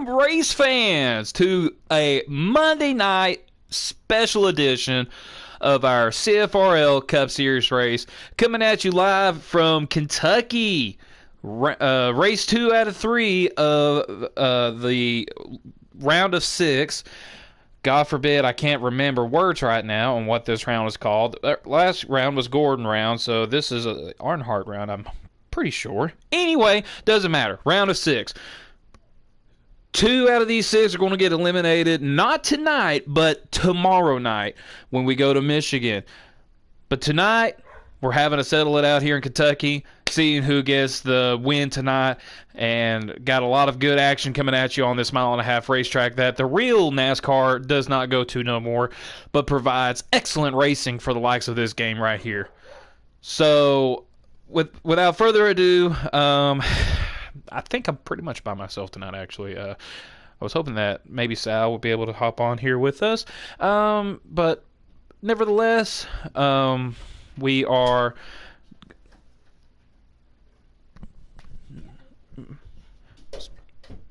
Welcome, race fans, to a Monday night special edition of our CFRL Cup Series race, coming at you live from Kentucky. Race 2 out of 3 of the round of 6. God forbid I can't remember words right now on what this round is called. Last round was Gordon round, so this is an Earnhardt round, I'm pretty sure. Anyway, doesn't matter. Round of 6. 2 out of these 6 are going to get eliminated, not tonight, but tomorrow night when we go to Michigan. But tonight, we're having to settle it out here in Kentucky, seeing who gets the win tonight, and got a lot of good action coming at you on this mile-and-a-half racetrack that the real NASCAR does not go to no more, but provides excellent racing for the likes of this game right here. So, without further ado, I think I'm pretty much by myself tonight, actually. I was hoping that maybe Sal would be able to hop on here with us. But nevertheless, we are...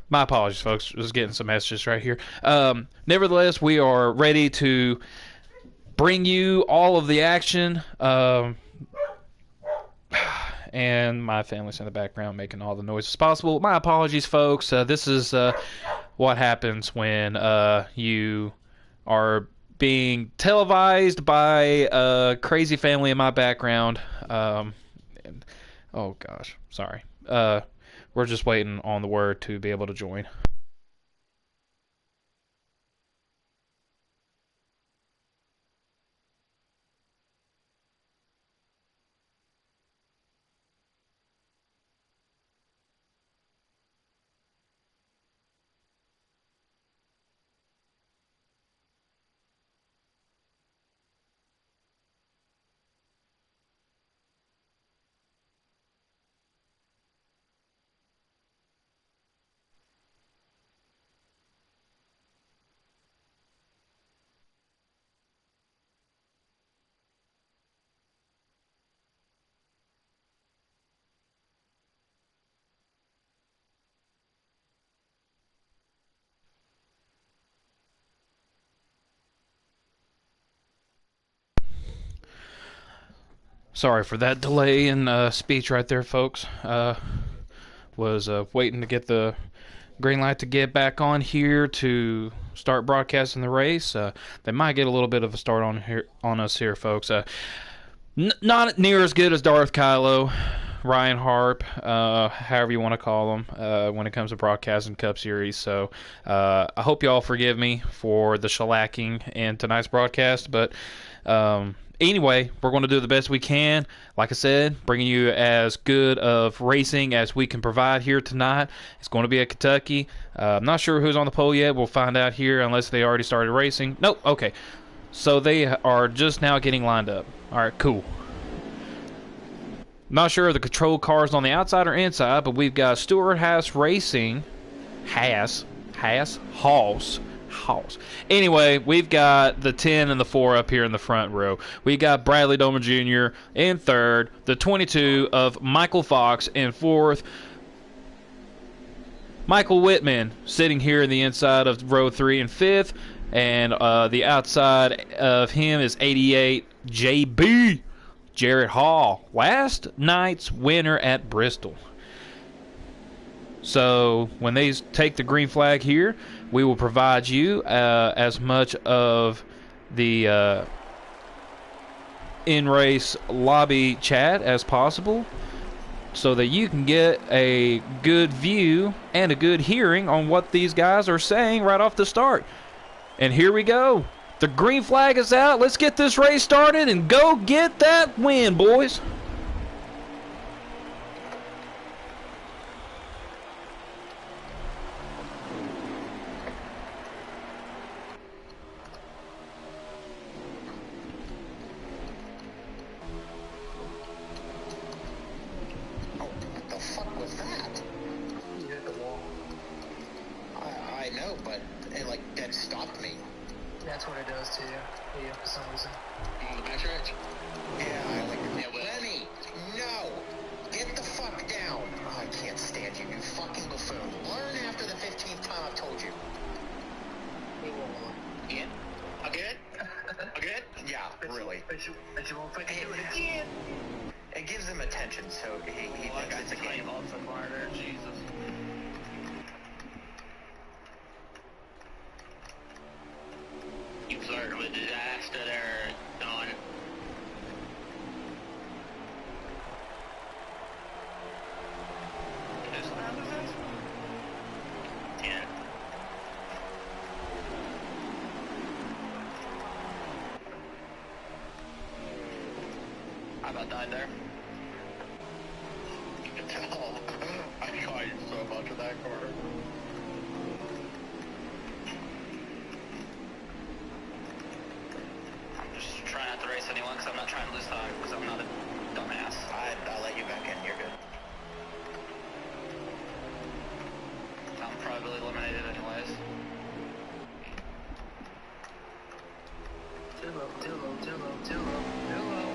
My apologies, folks. Just getting some messages right here. Nevertheless, we are ready to bring you all of the action. And my family's in the background making all the noises possible. My apologies, folks. This is what happens when you are being televised by a crazy family in my background. Oh, gosh. Sorry. We're just waiting on the word to be able to join. Sorry for that delay in speech right there, folks. Was waiting to get the green light to get back on here to start broadcasting the race. They might get a little bit of a start on us here, folks. Not near as good as Darth Kylo, Ryan Harp, however you want to call them, when it comes to broadcasting Cup Series. So I hope you all forgive me for the shellacking in tonight's broadcast, but anyway, we're going to do the best we can. Like I said, bringing you as good of racing as we can provide here tonight. It's going to be at Kentucky. I'm not sure who's on the pole yet. We'll find out here unless they already started racing. Nope, okay. So they are just now getting lined up. All right, cool. Not sure if the control car is on the outside or inside, but we've got Stuart Haas Racing. Haas. Anyway, we've got the 10 and the 4 up here in the front row. We got Bradley Doman Jr. in third, the 22 of Michael Fox in fourth. Michael Whitman sitting here in the inside of row 3 and fifth, and the outside of him is 88 JB Jarrett Hall, last night's winner at Bristol. So when they take the green flag here, we will provide you as much of the in-race lobby chat as possible so that you can get a good view and a good hearing on what these guys are saying right off the start. And here we go. The green flag is out. Let's get this race started and go get that win, boys. That's what it does to you, for some reason. On the backstretch? Yeah, I like Yeah, but... Lenny, no! Get the fuck down! Oh, I can't stand you, you fucking buffoon. Learn after the 15th time I've told But you won't quit do it again. It gives him attention, so he thinks it's a game. Off the corner, Jesus. You flirted with disaster there, Don. Whose lap is this? 10. I about died there. You can tell. I caught you so much of that corner. I'm just trying not to race anyone because I'm not trying to lose time because I'm not a dumbass. I'll let you back in. You're good. I'm probably eliminated anyways. Too low, too low, too low, too low, too low.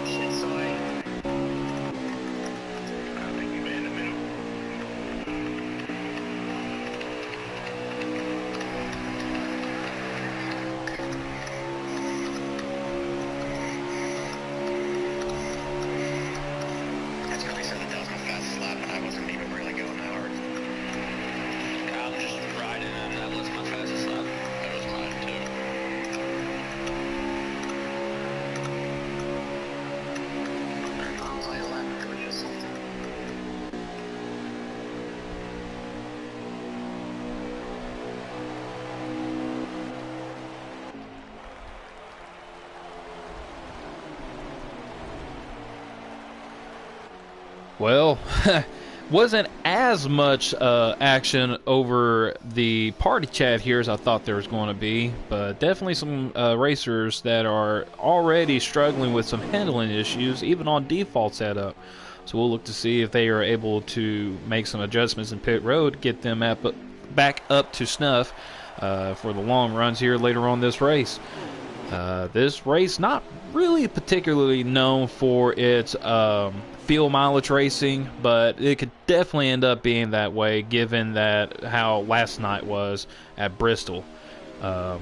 Shit, soy. I think you made it in the middle. That's crazy that that was my fastest lap, and I wasn't even really going that hard. I was just riding and that was my fastest lap. That was mine too. I was like a lap before you assaulted. Well, wasn't as much action over the party chat here as I thought there was going to be, but definitely some racers that are already struggling with some handling issues, even on default setup. So we'll look to see if they are able to make some adjustments in pit road, get them back up to snuff for the long runs here later on this race. This race not really particularly known for its field mileage racing, but it could definitely end up being that way given that how last night was at Bristol. While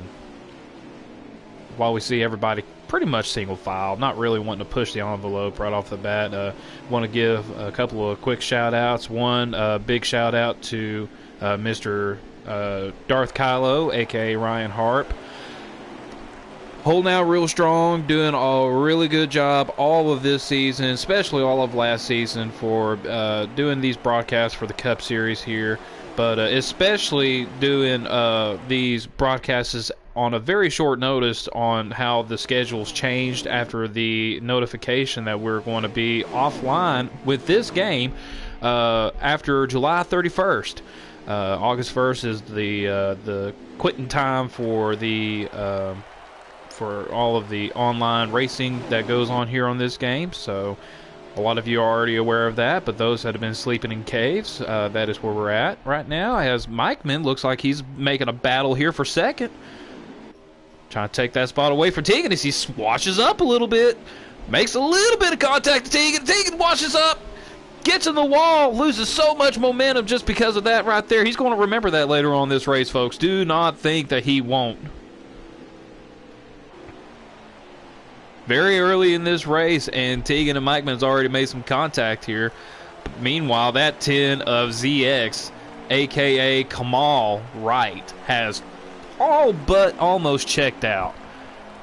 we see everybody pretty much single file, not really wanting to push the envelope right off the bat, want to give a couple of quick shout outs. One big shout out to Mr. Darth Kylo, aka Ryan Harp. Holding out real strong, doing a really good job all of this season, especially all of last season, for doing these broadcasts for the Cup Series here, but especially doing these broadcasts on a very short notice on how the schedules changed after the notification that we're going to be offline with this game after July 31st. August 1st is the quitting time for the for all of the online racing that goes on here on this game. So a lot of you are already aware of that, but those that have been sleeping in caves, that is where we're at right now. As Mikeman looks like he's making a battle here for second, trying to take that spot away from Tegan as he swashes up a little bit, makes a little bit of contact to Tegan. Tegan washes up, gets in the wall, loses so much momentum just because of that right there. He's going to remember that later on this race, folks. Do not think that he won't. Very early in this race, and Tegan and Mikeman's already made some contact here. Meanwhile, that 10 of ZX, a.k.a. Kamal Wright, has all but almost checked out.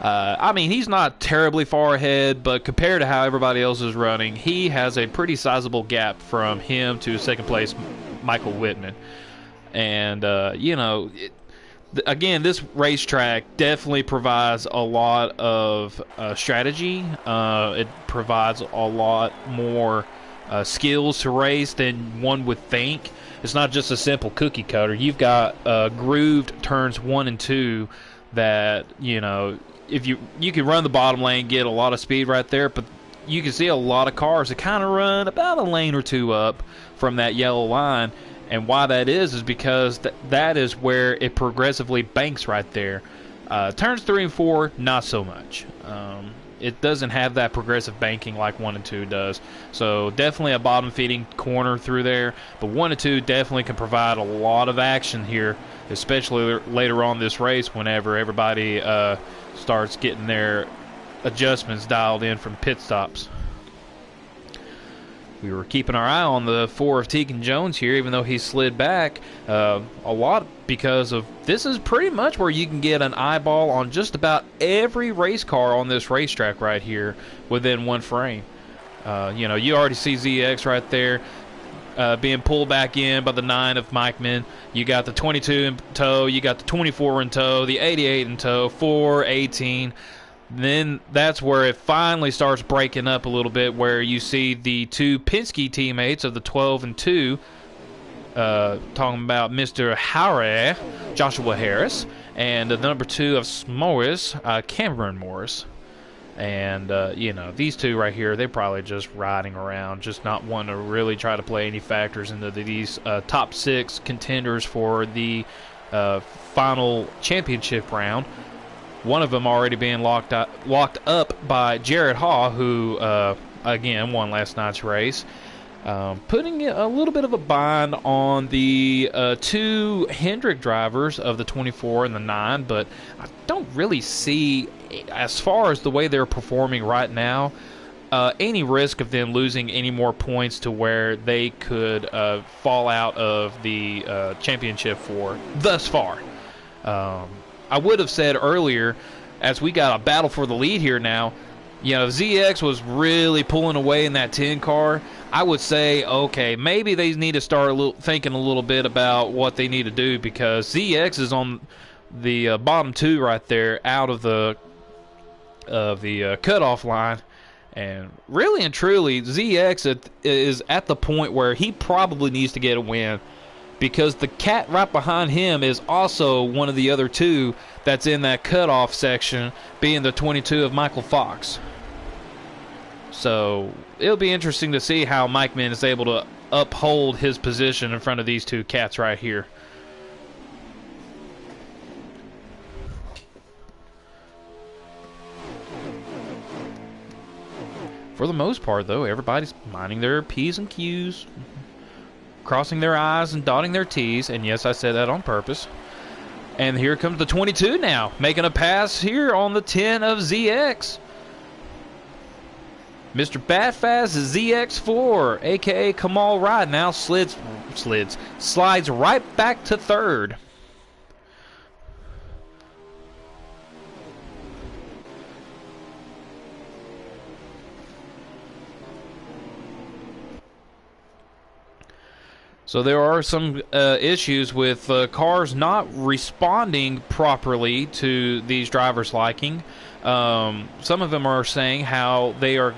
I mean, he's not terribly far ahead, but compared to how everybody else is running, he has a pretty sizable gap from him to second place Michael Whitman. And, you know, again, this racetrack definitely provides a lot of strategy. It provides a lot more skills to race than one would think. It's not just a simple cookie cutter. You've got grooved turns 1 and 2 that, you know, if you can run the bottom lane, get a lot of speed right there, but you can see a lot of cars that kind of run about a lane or two up from that yellow line. And why that is because that is where it progressively banks right there. Turns 3 and 4, not so much. it doesn't have that progressive banking like 1 and 2 does. So definitely a bottom feeding corner through there, but 1 and 2 definitely can provide a lot of action here, especially later on this race whenever everybody starts getting their adjustments dialed in from pit stops. We were keeping our eye on the 4 of Tegan Jones here, even though he slid back a lot, because of this is pretty much where you can get an eyeball on just about every race car on this racetrack right here within one frame. You know, you already see ZX right there being pulled back in by the 9 of Mikeman. You got the 22 in tow, you got the 24 in tow, the 88 in tow, 4, 18. Then that's where it finally starts breaking up a little bit, where you see the 2 Penske teammates of the 12 and 2, talking about Mr. Harry, Joshua Harris, and the number 2 of Morris, Cameron Morris. And, you know, these two right here, they're probably just riding around, just not wanting to really try to play any factors into these top 6 contenders for the final championship round. One of them already being locked up by Jared Haw, who, again, won last night's race. Putting a little bit of a bind on the 2 Hendrick drivers of the 24 and the 9, but I don't really see, as far as the way they're performing right now, any risk of them losing any more points to where they could fall out of the championship for thus far. I would have said earlier, as we got a battle for the lead here now, you know, ZX was really pulling away in that 10 car. I would say, okay, maybe they need to start thinking a little bit about what they need to do, because ZX is on the bottom 2 right there, out of the cutoff line. And really and truly, ZX is at the point where he probably needs to get a win, because the cat right behind him is also one of the other 2 that's in that cutoff section, being the 22 of Michael Fox. So it'll be interesting to see how Mike Min is able to uphold his position in front of these 2 cats right here. For the most part, though, everybody's minding their P's and Q's, crossing their I's and dotting their T's, and yes, I said that on purpose. And here comes the 22 now, making a pass here on the 10 of ZX. Mr. Batfast ZX4, a.k.a. Kamal Ride, now slides right back to 3rd. So there are some issues with cars not responding properly to these drivers' liking. Some of them are saying how they are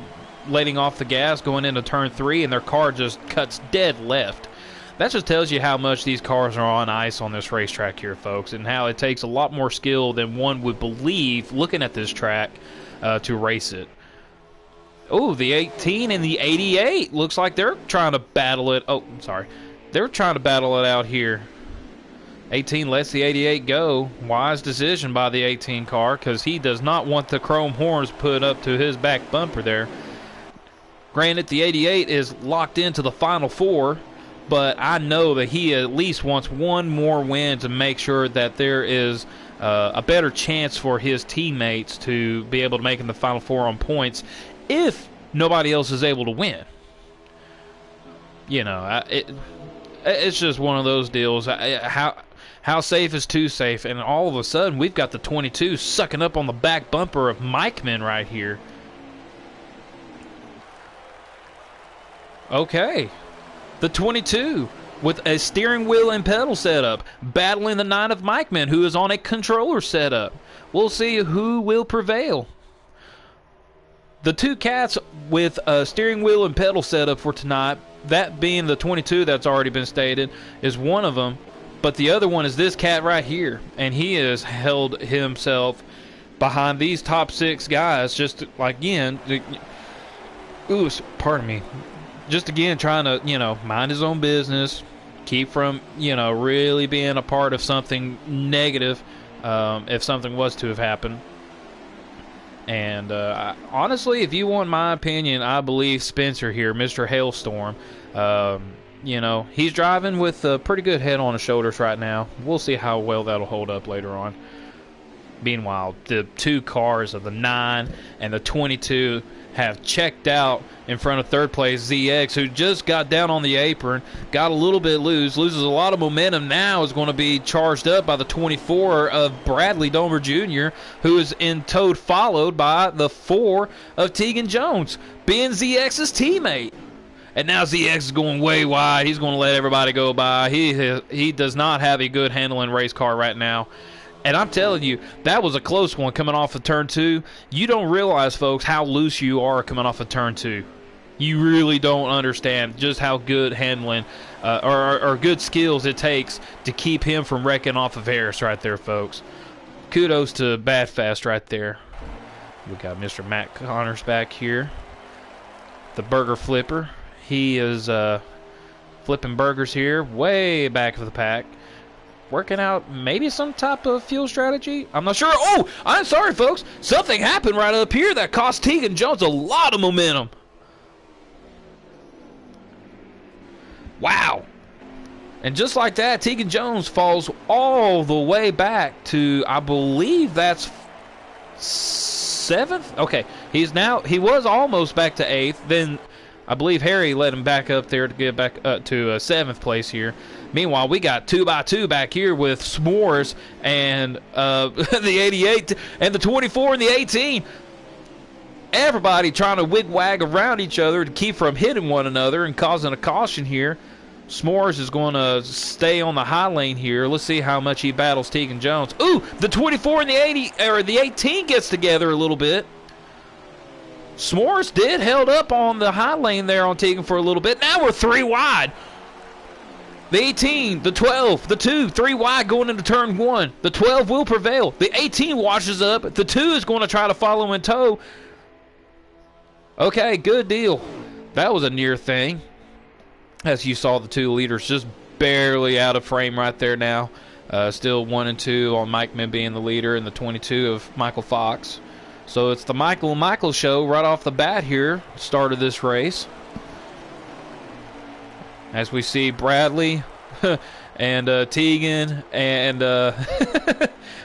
letting off the gas going into turn 3 and their car just cuts dead left. That just tells you how much these cars are on ice on this racetrack here, folks, and how it takes a lot more skill than one would believe looking at this track to race it. Oh, the 18 and the 88 looks like they're trying to battle it. Oh, I'm sorry. They're trying to battle it out here. 18 lets the 88 go. Wise decision by the 18 car, because he does not want the chrome horns put up to his back bumper there. Granted, the 88 is locked into the final 4, but I know that he at least wants one more win to make sure that there is a better chance for his teammates to be able to make in the final 4 on points if nobody else is able to win. You know, it's just one of those deals. How safe is too safe? And all of a sudden, we've got the 22 sucking up on the back bumper of Mikeman right here. Okay. The 22 with a steering wheel and pedal setup, battling the 9 of Mikeman, who is on a controller setup. We'll see who will prevail. The 2 cats with a steering wheel and pedal setup for tonight, that being the 22 that's already been stated, is one of them. But the other one is this cat right here. And he has held himself behind these top 6 guys, just like, again, pardon me. Just again trying to, you know, mind his own business, keep from, you know, really being a part of something negative if something was to have happened. And honestly, if you want my opinion, I believe Spencer here, Mr. Hailstorm, you know, he's driving with a pretty good head on his shoulders right now. We'll see how well that'll hold up later on. Meanwhile, the two cars of the 9 and the 22 have checked out in front of third place ZX, who just got down on the apron, got a little bit loose, loses a lot of momentum. Now is going to be charged up by the 24 of Bradley Domer Jr., who is in towed, followed by the 4 of Tegan Jones, being ZX's teammate. And now ZX is going way wide. He's going to let everybody go by. He does not have a good handling race car right now. And I'm telling you, that was a close one coming off of turn 2. You don't realize, folks, how loose you are coming off of turn 2. You really don't understand just how good handling or good skills it takes to keep him from wrecking off of Harris right there, folks. Kudos to Badfast right there. We got Mr. Matt Connors back here, the burger flipper. He is flipping burgers here, way back of the pack. Working out maybe some type of fuel strategy. I'm not sure. Oh, I'm sorry, folks. Something happened right up here that cost Tegan Jones a lot of momentum. Wow. And just like that, Tegan Jones falls all the way back to, I believe that's 7th. Okay, he was almost back to 8th. Then I believe Harry let him back up there to get back up to 7th place here. Meanwhile, we got 2x2 back here with S'mores and the 88 and the 24 and the 18. Everybody trying to wig-wag around each other to keep from hitting one another and causing a caution here. S'mores is going to stay on the high lane here. Let's see how much he battles Tegan Jones. Ooh, the 24 and the 80 or the 18 gets together a little bit. S'mores did held up on the high lane there on Tegan for a little bit. Now we're 3 wide. The 18, the 12, the 2, 3 wide going into turn 1. The 12 will prevail. The 18 washes up. The 2 is going to try to follow in tow. Okay, good deal. That was a near thing. As you saw, the 2 leaders just barely out of frame right there now. Still 1 and 2 on Mike Min being the leader and the 22 of Michael Fox. So it's the Michael and Michael show right off the bat here. Start of this race. As we see Bradley and Tegan and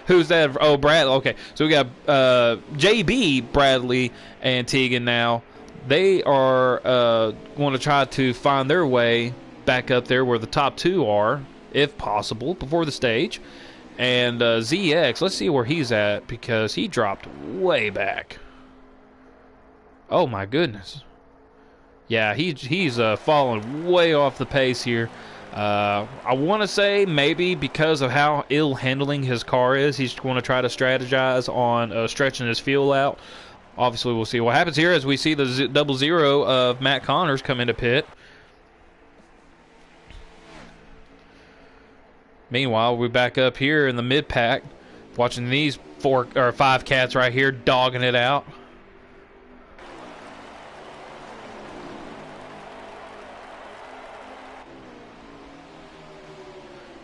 who's that? Oh, Bradley. Okay, so we got JB, Bradley, and Tegan now. They are going to try to find their way back up there where the top 2 are, if possible, before the stage. And ZX, let's see where he's at because he dropped way back. Oh, my goodness. Yeah, he's fallen way off the pace here. I want to say maybe because of how ill handling his car is, he's going to try to strategize on stretching his fuel out. Obviously, we'll see what happens here as we see the 00 of Matt Connors come into pit. Meanwhile, we're back up here in the mid-pack, watching these 4 or 5 cats right here dogging it out.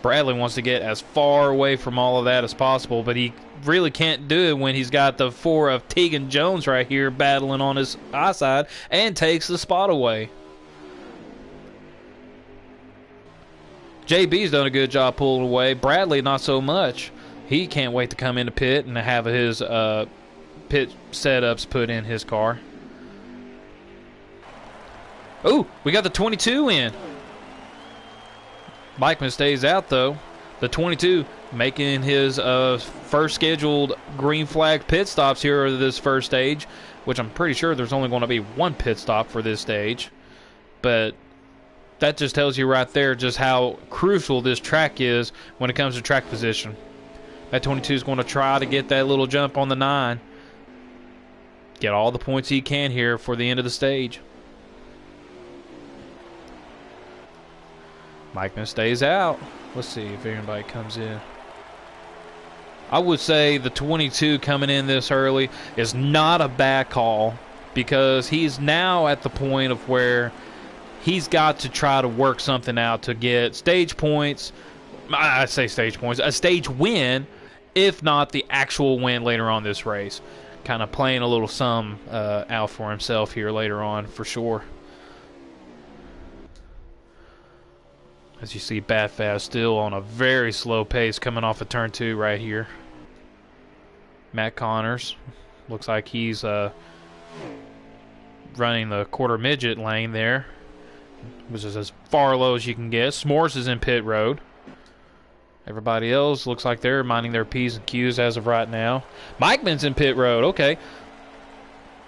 Bradley wants to get as far away from all of that as possible, but he really can't do it when he's got the 4 of Tegan Jones right here battling on his high side and takes the spot away. JB's done a good job pulling away. Bradley, not so much. He can't wait to come into pit and have his pit setups put in his car. Ooh, we got the 22 in. Mikeman stays out, though. The 22 making his first scheduled green flag pit stops here at this first stage, which I'm pretty sure there's only going to be 1 pit stop for this stage. But that just tells you right there just how crucial this track is when it comes to track position. That 22 is going to try to get that little jump on the 9. Get all the points he can here for the end of the stage. Mikeman stays out. Let's see if anybody comes in. I would say the 22 coming in this early is not a bad call because he's now at the point of where he's got to try to work something out to get stage points. I say stage points. A stage win, if not the actual win later on this race. kind of playing a little sum out for himself here later on, for sure. As you see, Bat Fast still on a very slow pace coming off of turn 2 right here. Matt Connors looks like he's running the quarter midget lane there, which is as far low as you can get. S'mores is in pit road. Everybody else looks like they're minding their P's and Q's as of right now. Mikeman's in pit road. Okay.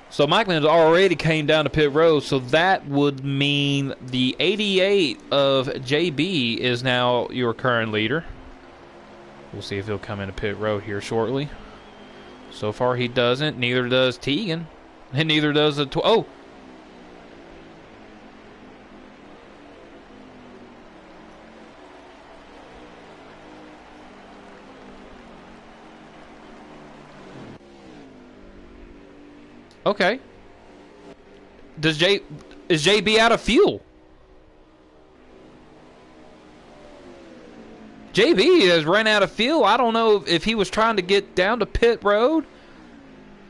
So Mikeman's already came down to pit road, so that would mean the 88 of JB is now your current leader. We'll see if he'll come into pit road here shortly. So far he doesn't. Neither does Tegan. And neither does the... Oh! Okay. Is JB out of fuel? JB has run out of fuel. I don't know if he was trying to get down to pit road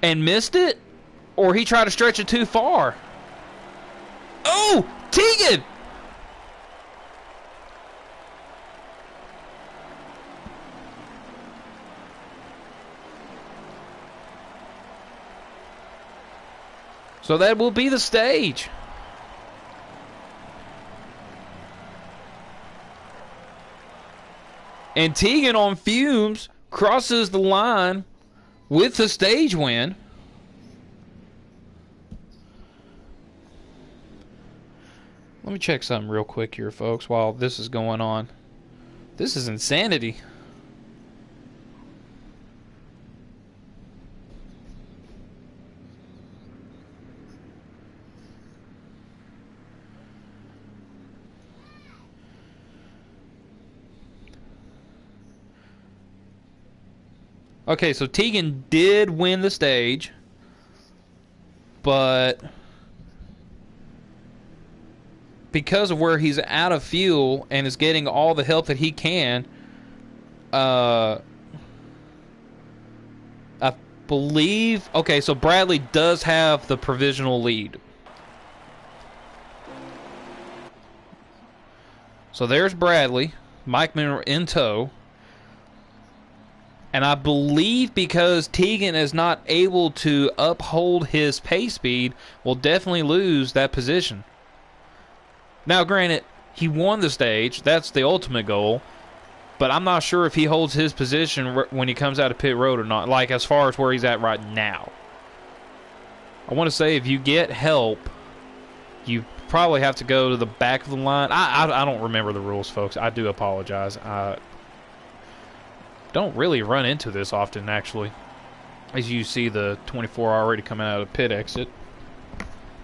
and missed it, or he tried to stretch it too far. Oh, Tegan! So that will be the stage. And Tegan on fumes crosses the line with the stage win. Let me check something real quick here, folks, while this is going on. This is insanity. Okay, so Tegan did win the stage, but because of where he's out of fuel and is getting all the help that he can, I believe... Okay, so Bradley does have the provisional lead. So there's Bradley, Mike Miller in tow. And I believe because Tegan is not able to uphold his pace speed, will definitely lose that position. Now, granted, he won the stage. That's the ultimate goal. But I'm not sure if he holds his position when he comes out of pit road or not, like as far as where he's at right now. I want to say if you get help, you probably have to go to the back of the line. I don't remember the rules, folks. I do apologize. Don't really run into this often, actually. As you see, the 24 already coming out of the pit exit.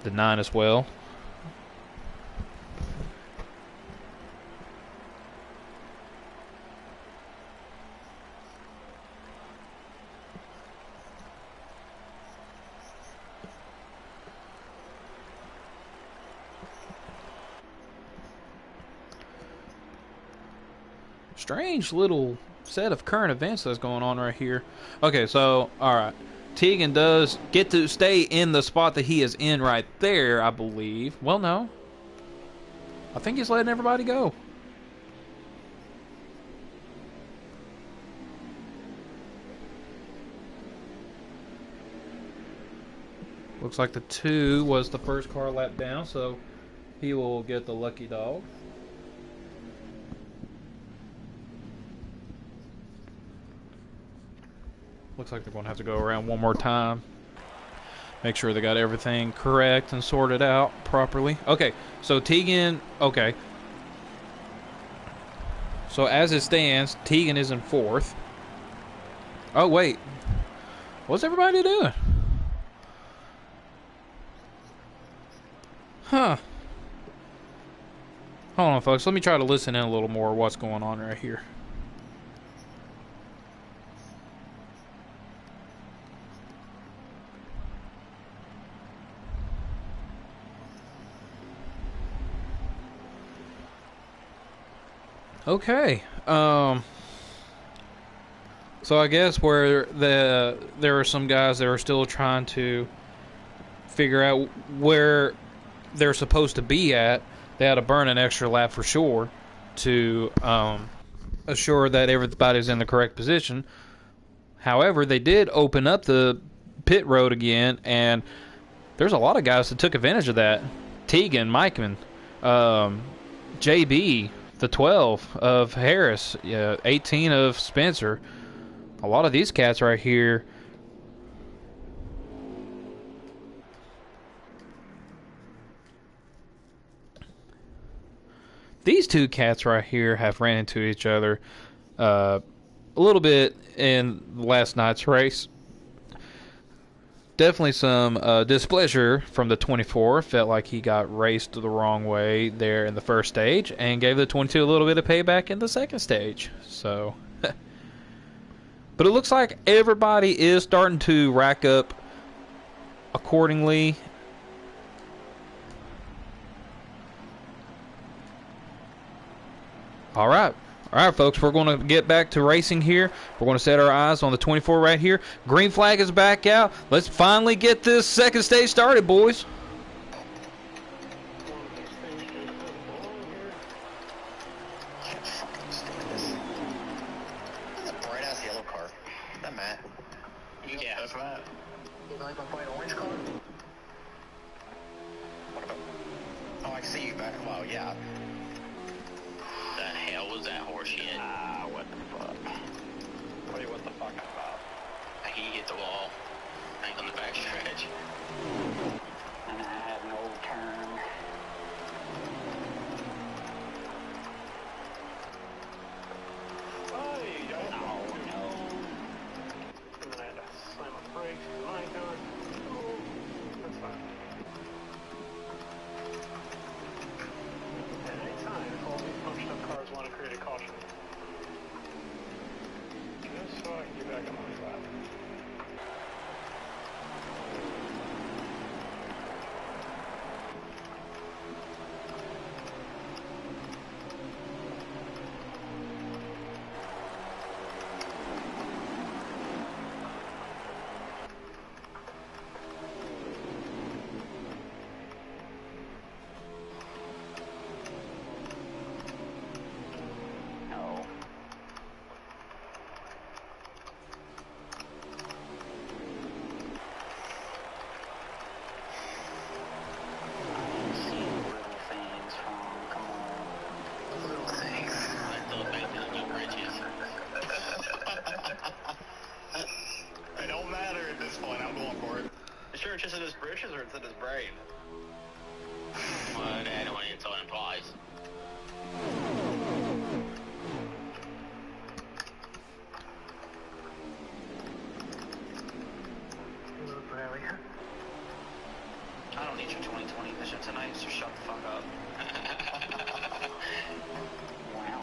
The 9 as well. Strange little set of current events that's going on right here. Okay, so, alright. Tegan does get to stay in the spot that he is in right there, I believe. Well, no. I think he's letting everybody go. Looks like the 2 was the first car lap down, so he will get the lucky dog. Looks like they're going to have to go around one more time. Make sure they got everything correct and sorted out properly. Okay, so Tegan, okay. So as it stands, Tegan is in 4th. Oh, wait. What's everybody doing? Huh. Hold on, folks. Let me try to listen in a little more what's going on right here. Okay, so So I guess where there are some guys that are still trying to figure out where they're supposed to be at, they had to burn an extra lap for sure to assure that everybody's in the correct position. However, they did open up the pit road again, and there's a lot of guys that took advantage of that. Tegan, Mikeman, JB, the 12 of Harris, 18 of Spencer. A lot of these cats right here. These two cats right here have ran into each other a little bit in last night's race. Definitely some displeasure from the 24. Felt like he got raced the wrong way there in the first stage and gave the 22 a little bit of payback in the second stage. So, but it looks like everybody is starting to rack up accordingly. All right, folks, we're going to get back to racing here. We're going to set our eyes on the 24 right here. Green flag is back out. Let's finally get this second stage started, boys. That's a bright ass yellow car. Is that Matt? Yeah, that's Matt. You like my bright orange car? What about? Oh, I see you back. Wow, yeah. The hell was that horse shit? Ah, what the fuck? Tell you what the fuck about. He hit the wall. I think on the back stretch. And I had no turn. Oh, no. And then I had to slam a brake. My God. Oh, that's fine. At any time, if all these punched up cars want to create a caution, just so I can get back on my lap. No. I see little things from, come on. Little things. I thought back to the bridges. It don't matter at this point. I'm going for it. You sure it's just in his britches or it's in his brain? Well, anyway, it's all implies. I don't need your 2020 vision tonight, so shut the fuck up. Wow.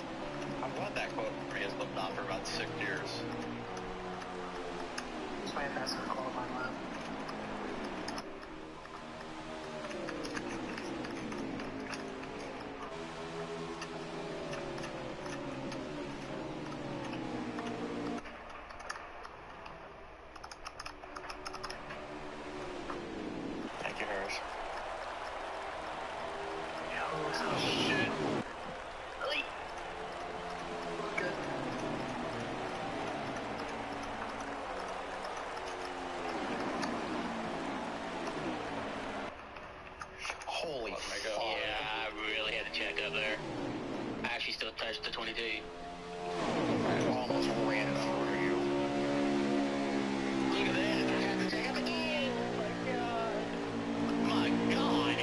I've had that quote from Prius lived on for about 6 years. It's my fastest qualifying lap. Thank you, Harris. Oh, shit. Really? Good. Holy fuck. Yeah, I really had to check up there. I actually still touched the 22. I almost ran it over you. Look at that. I had to check up again. My God.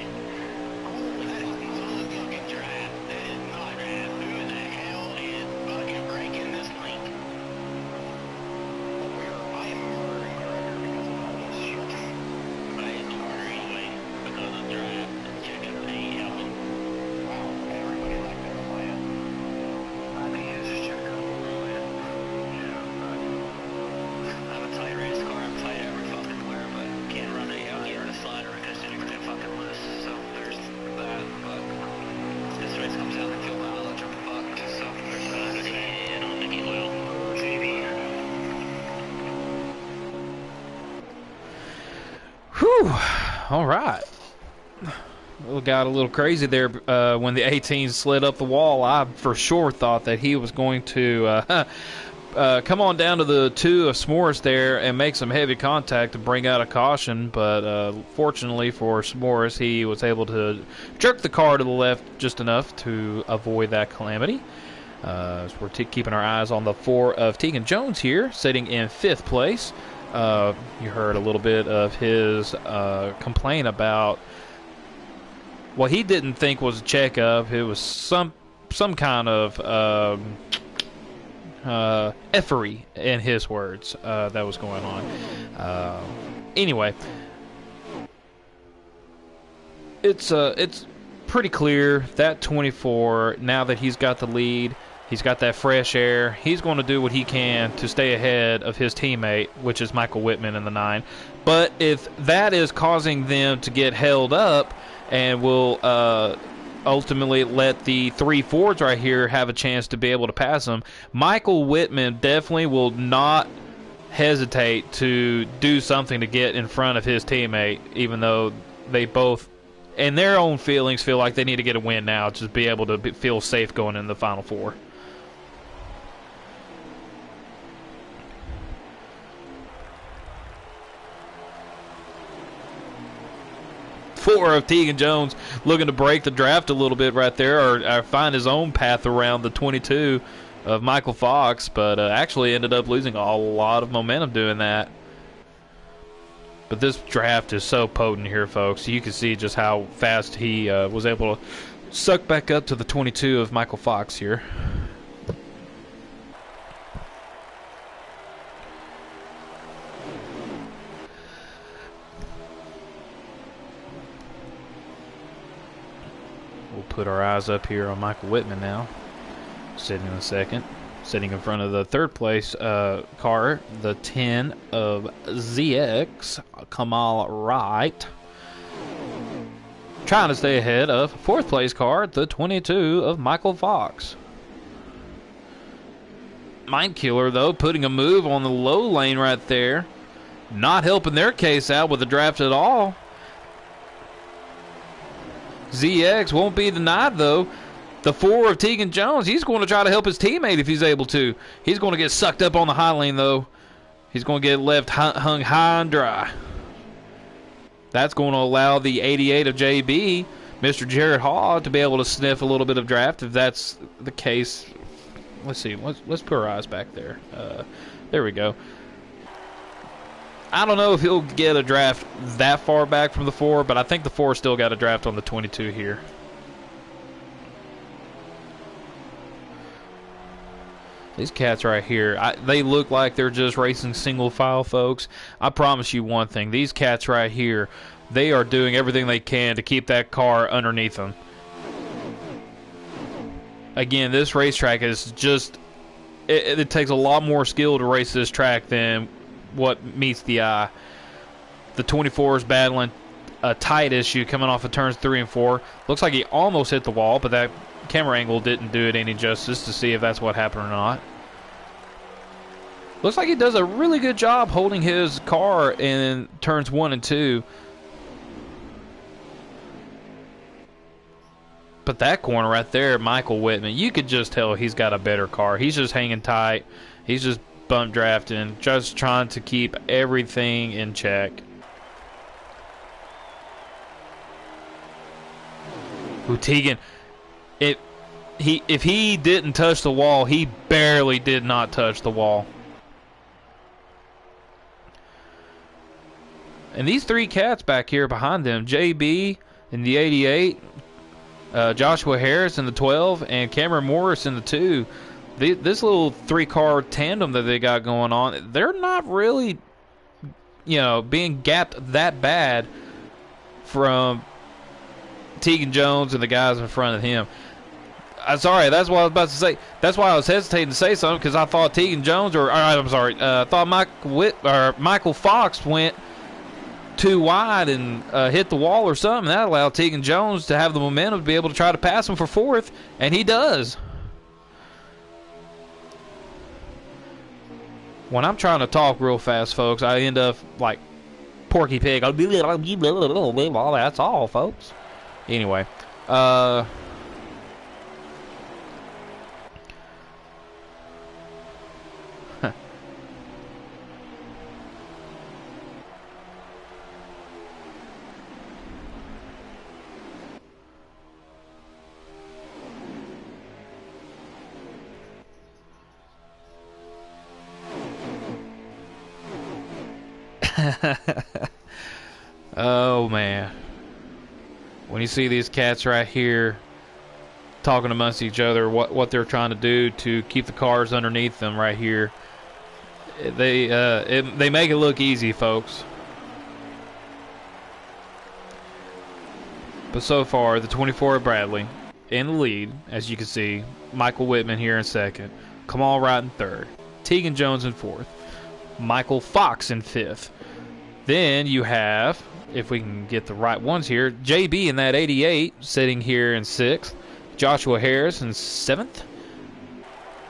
Oh, that is not fucking draft. That is not draft. Who in the hell is fucking breaking this link? I am murdering Gregor because of all this shit. But it's harder anyway because of draft. Checking ain't helping. Wow, everybody like their plan. I think it's just check up. Whew. All right. Got a little crazy there when the 18 slid up the wall. I for sure thought that he was going to come on down to the 2 of S'mores there and make some heavy contact to bring out a caution, but fortunately for S'mores, he was able to jerk the car to the left just enough to avoid that calamity. So we're keeping our eyes on the 4 of Tegan Jones here, sitting in 5th place. You heard a little bit of his complaint about what he didn't think was a checkup. It was some kind of effery, in his words, that was going on. Anyway, it's pretty clear that 24, now that he's got the lead, he's got that fresh air, he's going to do what he can to stay ahead of his teammate, which is Michael Whitman in the 9. But if that is causing them to get held up and will ultimately let the 3 Fords right here have a chance to be able to pass them, Michael Whitman definitely will not hesitate to do something to get in front of his teammate, even though they both, in their own feelings, feel like they need to get a win now, just be able to feel safe going in the Final 4. Four of Tegan Jones looking to break the draft a little bit right there, or find his own path around the 22 of Michael Fox, but actually ended up losing a lot of momentum doing that. But this draft is so potent here, folks. You can see just how fast he was able to suck back up to the 22 of Michael Fox here. We'll put our eyes up here on Michael Whitman now, sitting in the 2nd. Sitting in front of the 3rd place car, the 10 of ZX, Kamal Wright. Trying to stay ahead of 4th place car, the 22 of Michael Fox. Mind Killer, though, putting a move on the low lane right there. Not helping their case out with the draft at all. ZX won't be denied, though. The 4 of Tegan Jones, he's going to try to help his teammate if he's able to. He's going to get sucked up on the high lane, though. He's going to get left hung high and dry. That's going to allow the 88 of JB, Mr. Jared Haw, to be able to sniff a little bit of draft if that's the case. Let's see. Let's put our eyes back there. There we go. I don't know if he'll get a draft that far back from the 4, but I think the 4 still got a draft on the 22 here. These cats right here, they look like they're just racing single file, folks. I promise you one thing. These cats right here, they are doing everything they can to keep that car underneath them. Again, this racetrack is just, it takes a lot more skill to race this track than what meets the eye. The 24 is battling a tight issue coming off of turns 3 and 4. Looks like he almost hit the wall, but that camera angle didn't do it any justice to see if that's what happened or not. Looks like he does a really good job holding his car in turns 1 and 2. But that corner right there, Michael Whitman, you could just tell he's got a better car. He's just hanging tight. He's just bump drafting, just trying to keep everything in check. Tegan, if he didn't touch the wall, he barely did not touch the wall. And these 3 cats back here behind them, JB in the 88, Joshua Harris in the 12, and Cameron Morris in the 2. This little 3-car tandem that they got going on, they're not really, being gapped that bad from Tegan Jones and the guys in front of him. Sorry, that's what I was about to say. That's why I was hesitating to say something, because I thought Tegan Jones, I thought Michael Fox went too wide and hit the wall or something. That allowed Tegan Jones to have the momentum to be able to try to pass him for 4th, and he does. When I'm trying to talk real fast, folks, I end up like Porky Pig. That's all, folks. Anyway, oh man, when you see these cats right here talking amongst each other, what they're trying to do to keep the cars underneath them right here, they make it look easy, folks. But so far, the 24 of Bradley in the lead, as you can see. Michael Whitman here in second, Kamal Wright in third, Tegan Jones in fourth, Michael Fox in fifth. Then you have, if we can get the right ones here, JB in that 88 sitting here in sixth, Joshua Harris in seventh,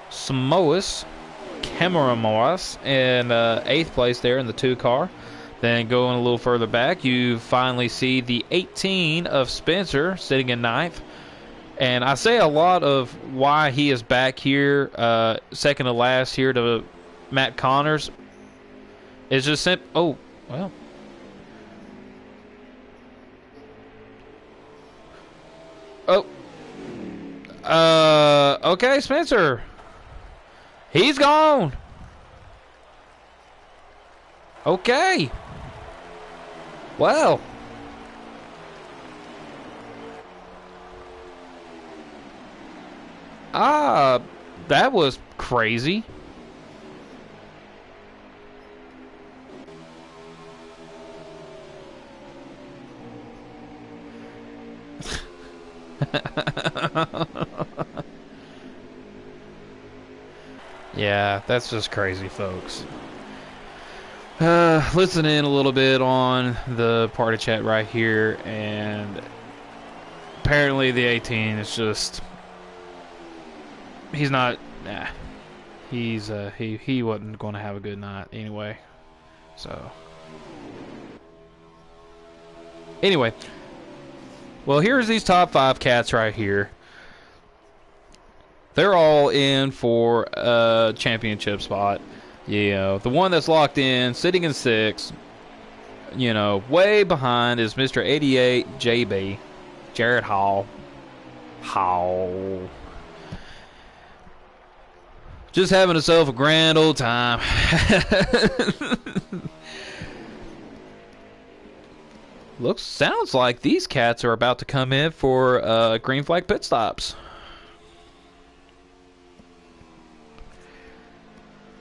Samoas Cameron in eighth place there in the 2 car. Then going a little further back, you finally see the 18 of Spencer sitting in ninth. And I say a lot of why he is back here, second to last here to Matt Connors. It's just simple. Oh, well. Oh. Okay, Spencer. He's gone. Okay. Well. That was crazy. Yeah, that's just crazy, folks. Listen in a little bit on the party chat right here, and apparently the 18 is just, he's not, nah, he's he wasn't going to have a good night anyway. So anyway, well, here's these top 5 cats right here. They're all in for a championship spot. You know, the one that's locked in, sitting in 6th, you know, way behind is Mr. 88 JB, Jared Hall. Just having himself a grand old time. Sounds like these cats are about to come in for green flag pit stops.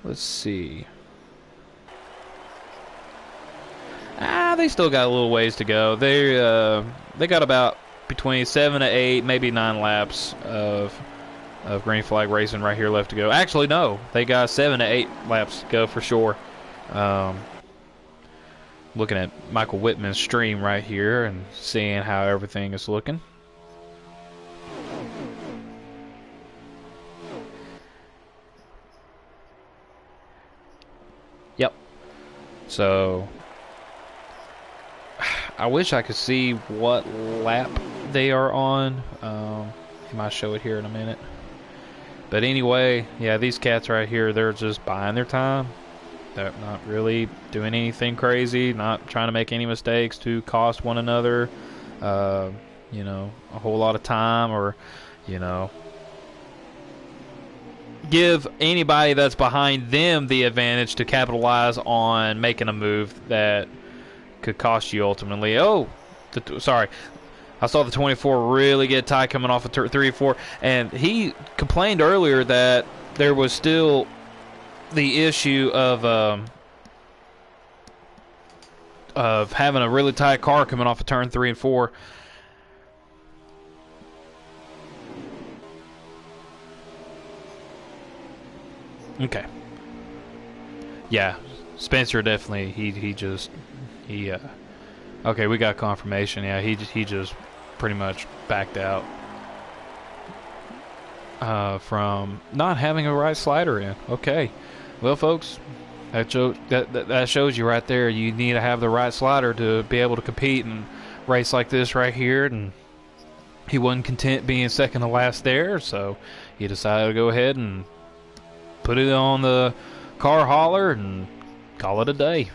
Let's see. They still got a little ways to go. They got about between 7 to 8, maybe 9 laps of green flag racing right here left to go. Actually, no, they got 7 to 8 laps to go for sure. Looking at Michael Whitman's stream right here and seeing how everything is looking. Yep. So I wish I could see what lap they are on. He might show it here in a minute. But anyway, yeah, these cats right here, they're just buying their time. They're not really doing anything crazy, not trying to make any mistakes to cost one another, you know, a whole lot of time, or, you know, give anybody that's behind them the advantage to capitalize on making a move that could cost you ultimately. Oh, sorry. I saw the 24 really get tight coming off of 3-4, and he complained earlier that there was still the issue of having a really tight car coming off of turn 3 and 4. Okay. Yeah, Spencer definitely. He okay, we got confirmation. Yeah, he just pretty much backed out from not having a right slider in. Okay. Well, folks, That shows you right there. You need to have the right slider to be able to compete and race like this right here. And he wasn't content being second to last there, so he decided to go ahead and put it on the car hauler and call it a day.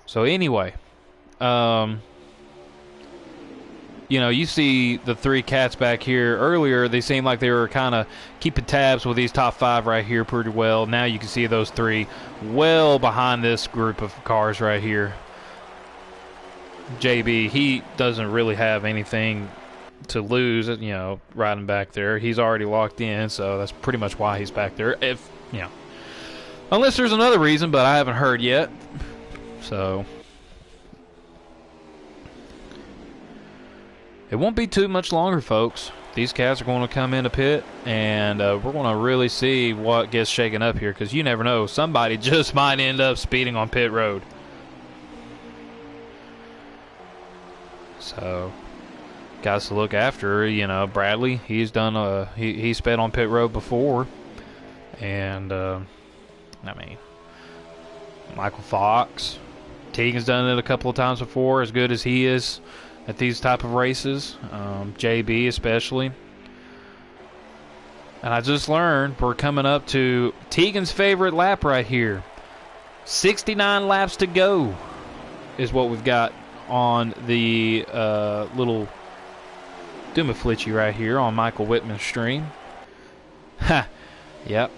So anyway, you know, you see the three cats back here. Earlier, they seemed like they were kind of keeping tabs with these top five right here pretty well. Now you can see those three well behind this group of cars right here. JB, he doesn't really have anything to lose, you know, riding back there. He's already locked in, so that's pretty much why he's back there. If, you know, unless there's another reason, but I haven't heard yet. So it won't be too much longer, folks. These cats are going to come into pit, and we're going to really see what gets shaken up here, because you never know. Somebody just might end up speeding on pit road. So, guys to look after, you know, Bradley, he's done, he sped on pit road before. And, I mean, Michael Fox, Tegan's done it a couple of times before, as good as he is at these type of races, JB especially. And I just learned we're coming up to Tegan's favorite lap right here. 69 laps to go is what we've got on the little Doomaflitchy right here on Michael Whitman's stream. Ha! Yep.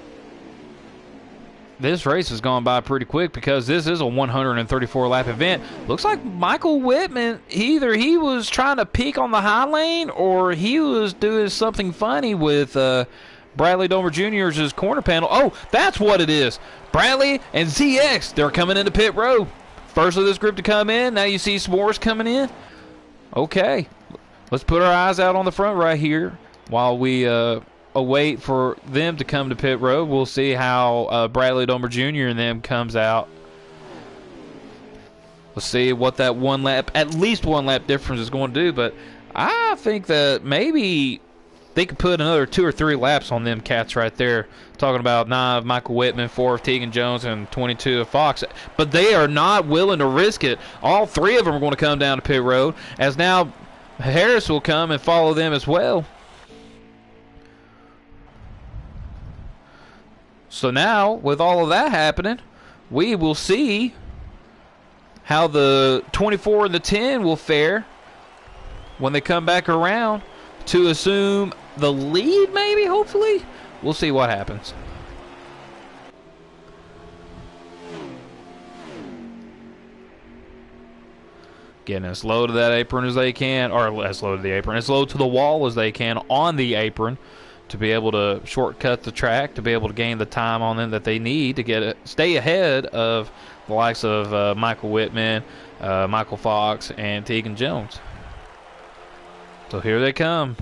This race has gone by pretty quick because this is a 134 lap event. Looks like Michael Whitman, either he was trying to peek on the high lane or he was doing something funny with Bradley Domer Jr.'s corner panel. Oh, that's what it is. Bradley and ZX, they're coming into pit road. First of this group to come in. Now you see S'mores coming in. Okay. Let's put our eyes out on the front right here while we await for them to come to pit road. We'll see how Bradley Domer Jr. and them comes out. Let's see what that one lap, at least one lap difference is going to do. But I think that maybe they could put another 2 or 3 laps on them cats right there. Talking about 9 of Michael Whitman, 4 of Tegan Jones, and 22 of Fox. But they are not willing to risk it. All 3 of them are going to come down to pit road, as now Harris will come and follow them as well. So now, with all of that happening, we will see how the 24 and the 10 will fare when they come back around to assume the lead, maybe, hopefully. We'll see what happens. Getting as low to that apron as they can, or as low to the apron, as low to the wall as they can on the apron to be able to shortcut the track, to be able to gain the time on them that they need to get it, stay ahead of the likes of Michael Whitman, Michael Fox, and Tegan Jones. So here they come.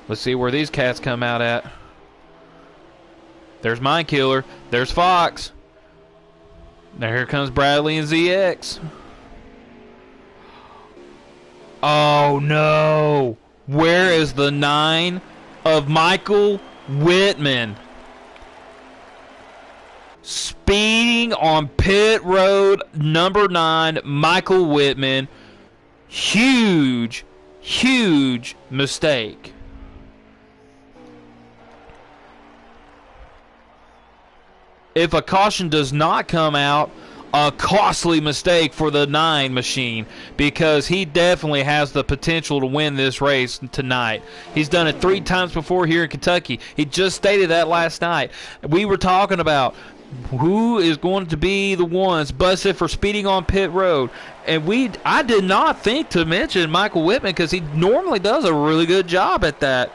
Let's see where these cats come out at. There's Mind Killer. There's Fox. Now here comes Bradley and ZX. Oh no! Where is the 9 of Michael Whitman? Speeding on pit road, number 9, Michael Whitman. Huge, huge mistake. If a caution does not come out, a costly mistake for the 9 machine, because he definitely has the potential to win this race tonight. He's done it 3 times before here in Kentucky. He just stated that last night. We were talking about who is going to be the ones busted for speeding on pit road, and I did not think to mention Michael Whitman, because he normally does a really good job at that.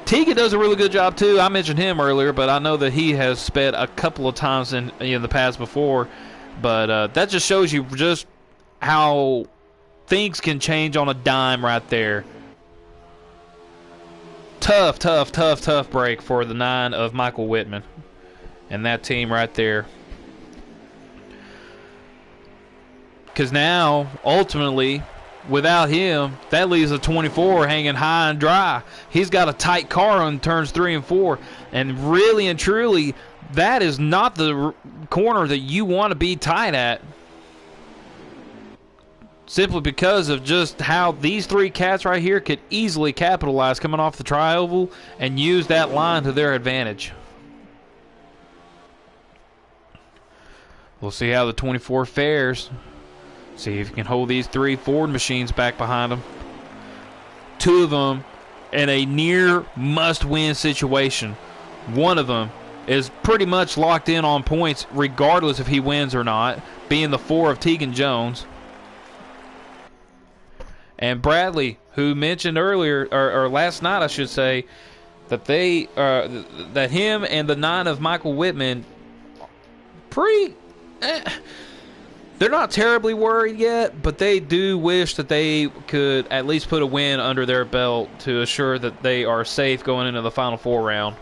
Tegan does a really good job too. I mentioned him earlier, but I know that he has sped a couple of times in the past before. But that just shows you just how things can change on a dime right there. Tough, tough, tough, tough break for the 9 of Michael Whitman and that team right there. Because now, ultimately, without him, that leaves a 24 hanging high and dry. He's got a tight car on turns 3 and 4, and really and truly, that is not the corner that you want to be tight at. Simply because of just how these three cats right here could easily capitalize coming off the tri-oval and use that line to their advantage. We'll see how the 24 fares. See if he can hold these three Ford machines back behind him. Two of them in a near must-win situation. One of them is pretty much locked in on points regardless if he wins or not, being the 4 of Tegan Jones. And Bradley, who mentioned earlier, or last night I should say, that that him and the 9 of Michael Whitman, they're not terribly worried yet, but they do wish that they could at least put a win under their belt to assure that they are safe going into the Final Four round.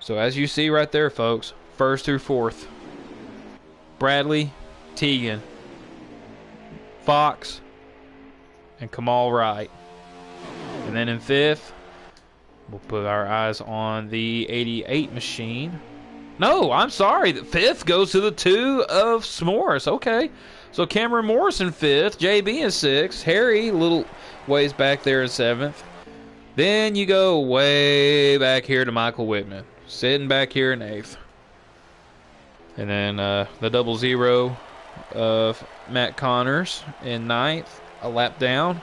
So as you see right there, folks, 1st through 4th. Bradley, Tegan, Fox, and Kamal Wright. And then in 5th, we'll put our eyes on the 88 machine. No, I'm sorry. The 5th goes to the 2 of S'mores. Okay. So Cameron Morris in 5th, JB in 6th, Harry a little ways back there in 7th. Then you go way back here to Michael Whitman, sitting back here in 8th. And then the 00 of Matt Connors in 9th, a lap down.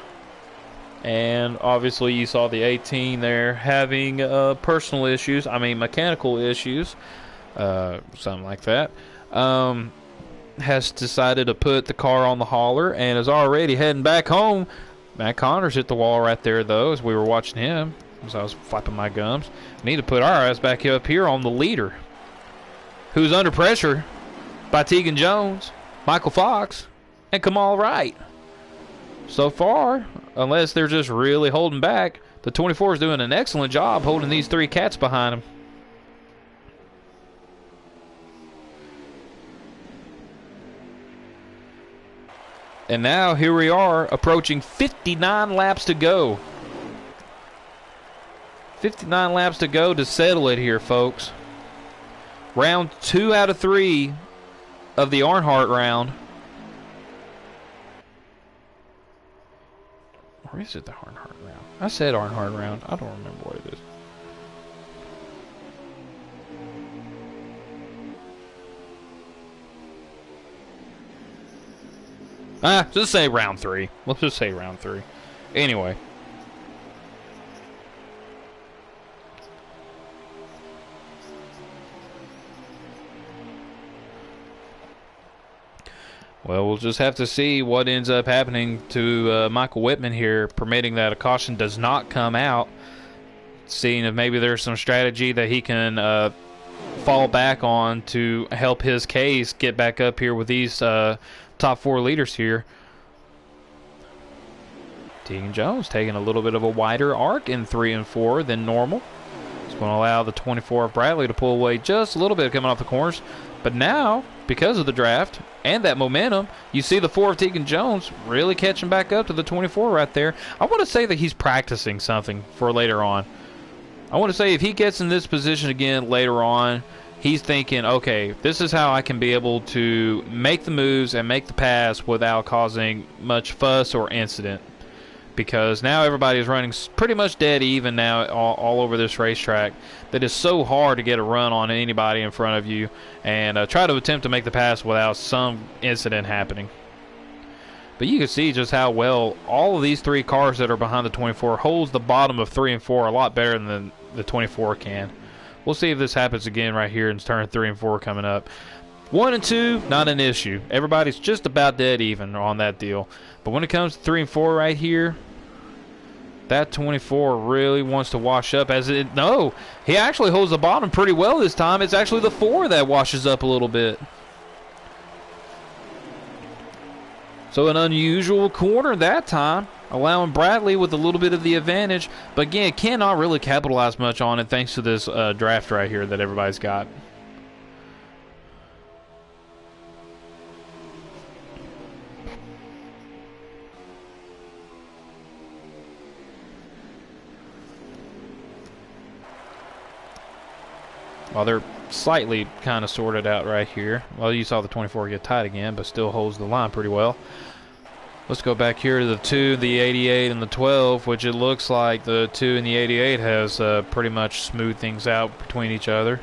And obviously you saw the 18 there having personal issues, mechanical issues, something like that. Has decided to put the car on the hauler and is already heading back home. Matt Connors hit the wall right there, though, as we were watching him, as I was flapping my gums. We need to put our eyes back up here on the leader, who's under pressure by Tegan Jones, Michael Fox, and Kamal Wright. So far, unless they're just really holding back, the 24 is doing an excellent job holding these three cats behind them. And now here we are approaching 59 laps to go. 59 laps to go to settle it here, folks. Round 2 out of 3 of the Earnhardt round. Or is it the Earnhardt round? I said Earnhardt round. I don't remember what it is. Just say round 3. Let's just say round 3. Anyway. Well, we'll just have to see what ends up happening to Michael Whitman here, permitting that a caution does not come out. Seeing if maybe there's some strategy that he can fall back on to help his case get back up here with these top 4 leaders here. Tegan Jones taking a little bit of a wider arc in 3 and 4 than normal. It's going to allow the 24 of Bradley to pull away just a little bit coming off the corners. But now, because of the draft and that momentum, you see the 4 of Tegan Jones really catching back up to the 24 right there. I want to say that he's practicing something for later on. I want to say if he gets in this position again later on, he's thinking, okay, this is how I can be able to make the moves and make the pass without causing much fuss or incident. Because now everybody is running pretty much dead even now all over this racetrack. That is so hard to get a run on anybody in front of you and try to attempt to make the pass without some incident happening. But you can see just how well all of these 3 cars that are behind the 24 holds the bottom of 3 and 4 a lot better than the 24 can. We'll see if this happens again right here in turn 3 and 4 coming up. 1 and 2, not an issue. Everybody's just about dead even on that deal. But when it comes to 3 and 4 right here, that 24 really wants to wash up. No, he actually holds the bottom pretty well this time. It's actually the 4 that washes up a little bit. So an unusual corner that time, allowing Bradley with a little bit of the advantage. But again, cannot really capitalize much on it thanks to this draft right here that everybody's got. Well, they're slightly kind of sorted out right here. Well, you saw the 24 get tight again, but still holds the line pretty well. Let's go back here to the 2, the 88, and the 12, which it looks like the 2 and the 88 has pretty much smoothed things out between each other.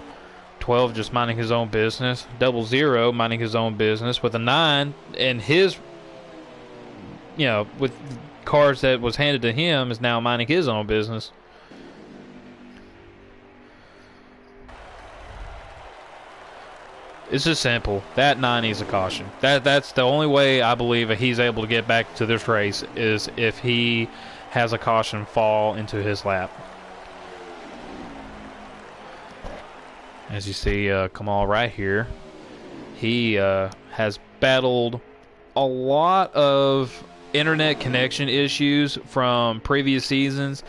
12 just minding his own business. 00 minding his own business with a 9, and his, you know, with cars that was handed to him is now minding his own business. It's just simple. That 9 needs a caution. That's the only way I believe that he's able to get back to this race is if he has a caution fall into his lap. As you see, Kamal right here, he has battled a lot of internet connection issues from previous seasons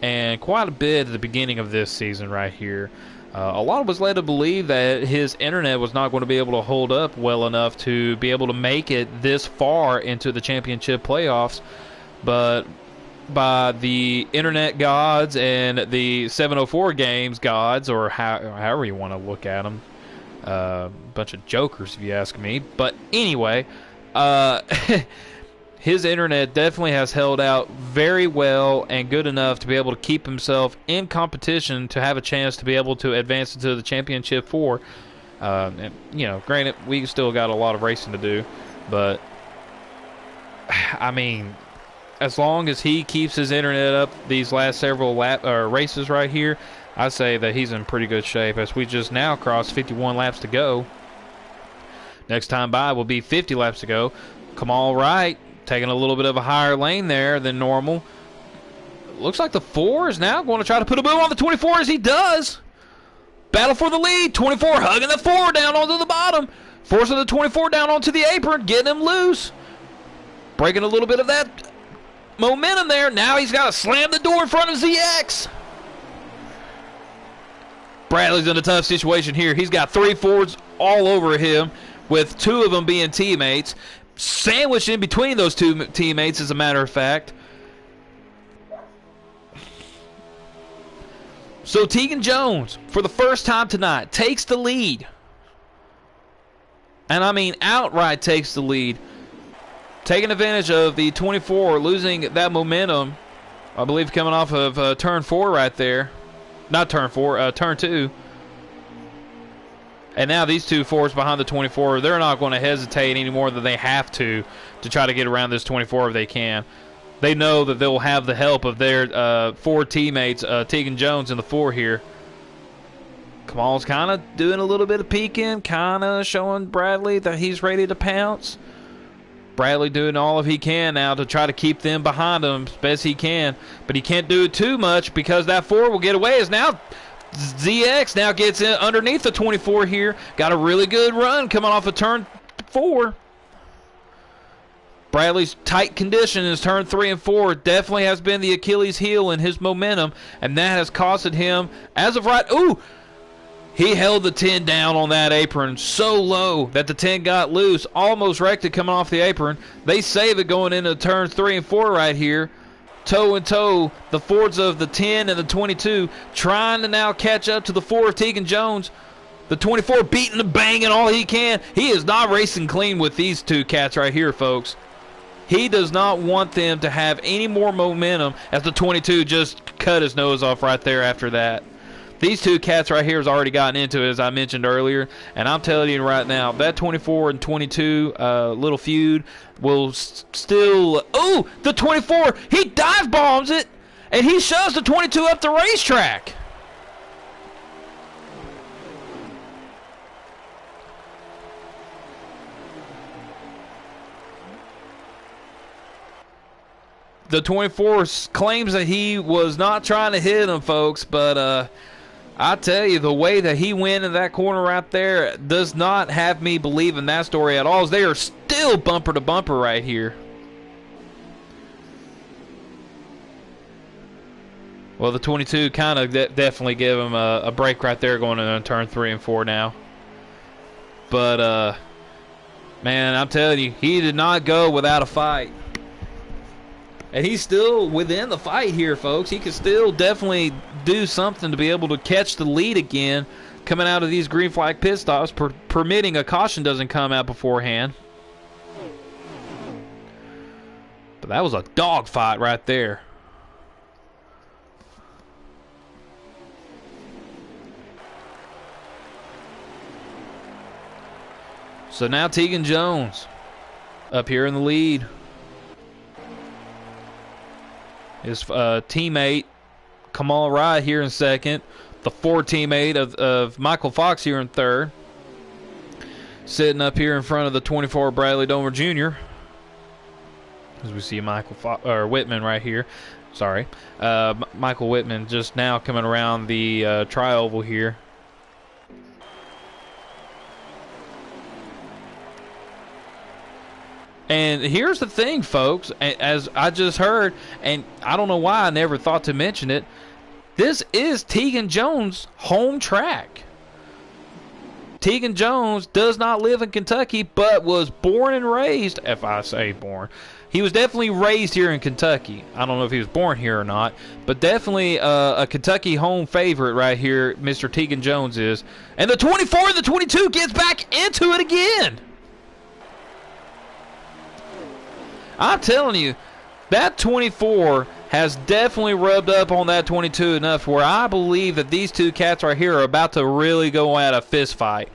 and quite a bit at the beginning of this season right here. A lot was led to believe that his internet was not going to be able to hold up well enough to be able to make it this far into the championship playoffs, but by the internet gods and the 704 games gods, or however you want to look at them, bunch of jokers if you ask me. But anyway, his internet definitely has held out very well and good enough to be able to keep himself in competition to have a chance to be able to advance into the championship 4. And, you know, granted, we still got a lot of racing to do, but I mean, as long as he keeps his internet up these last several races right here, I say that he's in pretty good shape as we just now crossed 51 laps to go. Next time by will be 50 laps to go. Come all right. Taking a little bit of a higher lane there than normal. Looks like the 4 is now going to try to put a boom on the 24 as he does. Battle for the lead. 24 hugging the 4 down onto the bottom. Forcing the 24 down onto the apron. Getting him loose. Breaking a little bit of that momentum there. Now he's got to slam the door in front of ZX. Bradley's in a tough situation here. He's got 3 Fords all over him, with 2 of them being teammates. Sandwiched in between those 2 teammates, as a matter of fact. So Tegan Jones, for the first time tonight, takes the lead. And I mean outright takes the lead. Taking advantage of the 24, losing that momentum, I believe coming off of turn 4 right there. Not turn 4, turn 2. And now these 2 Fords behind the 24, they're not going to hesitate any more than they have to try to get around this 24 if they can. They know that they'll have the help of their 4 teammates, Tegan Jones in the 4 here. Kamal's kind of doing a little bit of peeking, kind of showing Bradley that he's ready to pounce. Bradley doing all of he can now to try to keep them behind him as best he can. But he can't do it too much because that 4 will get away. As now ZX now gets in underneath the 24 here. Got a really good run coming off of turn 4. Bradley's tight condition in turn 3 and 4 definitely has been the Achilles heel in his momentum, and that has costed him as of right. Ooh! He held the 10 down on that apron so low that the 10 got loose, almost wrecked it coming off the apron. They save it going into turns 3 and 4 right here. Toe and toe, the Fords of the 10 and the 22 trying to now catch up to the 4 of Tegan Jones. The 24 beating and banging all he can. He is not racing clean with these 2 cats right here, folks. He does not want them to have any more momentum as the 22 just cut his nose off right there after that. These 2 cats right here has already gotten into it, as I mentioned earlier, and I'm telling you right now, that 24 and 22 little feud will still... Oh, the 24, he dive bombs it, and he shoves the 22 up the racetrack. The 24 claims that he was not trying to hit him, folks, but I tell you, the way that he went in that corner right there does not have me believing that story at all, as they are still bumper to bumper right here. Well, the 22 kind of definitely gave him a break right there going into turn 3 and 4 now. But, man, I'm telling you, he did not go without a fight. And he's still within the fight here, folks. He can still definitely do something to be able to catch the lead again coming out of these green flag pit stops, permitting a caution doesn't come out beforehand. But that was a dogfight right there. So now Tegan Jones up here in the lead. His teammate Kamal Rye here in second. The Ford teammate of Michael Fox here in third. Sitting up here in front of the 24 Bradley Domer Jr. As we see Whitman right here. Sorry. Michael Whitman just now coming around the tri-oval here. And here's the thing, folks, as I just heard, and I don't know why I never thought to mention it, this is Tegan Jones' home track. Tegan Jones does not live in Kentucky, but was born and raised, if I say born. He was definitely raised here in Kentucky. I don't know if he was born here or not, but definitely a Kentucky home favorite right here, Mr. Tegan Jones is. And the 24 and the 22 gets back into it again. I'm telling you, that 24 has definitely rubbed up on that 22 enough where I believe that these two cats right here are about to really go at a fist fight.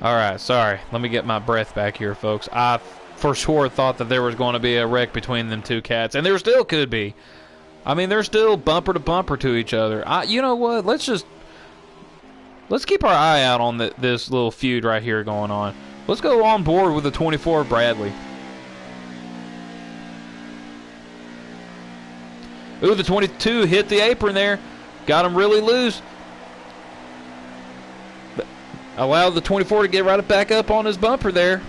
Alright, sorry. Let me get my breath back here, folks. I for sure thought that there was going to be a wreck between them two cats, and there still could be. I mean, they're still bumper to bumper to each other. You know what? Let's keep our eye out on this little feud right here going on. Let's go on board with the 24 Bradley. Ooh, the 22 hit the apron there. Got him really loose. Allowed the 24 to get right back up on his bumper there.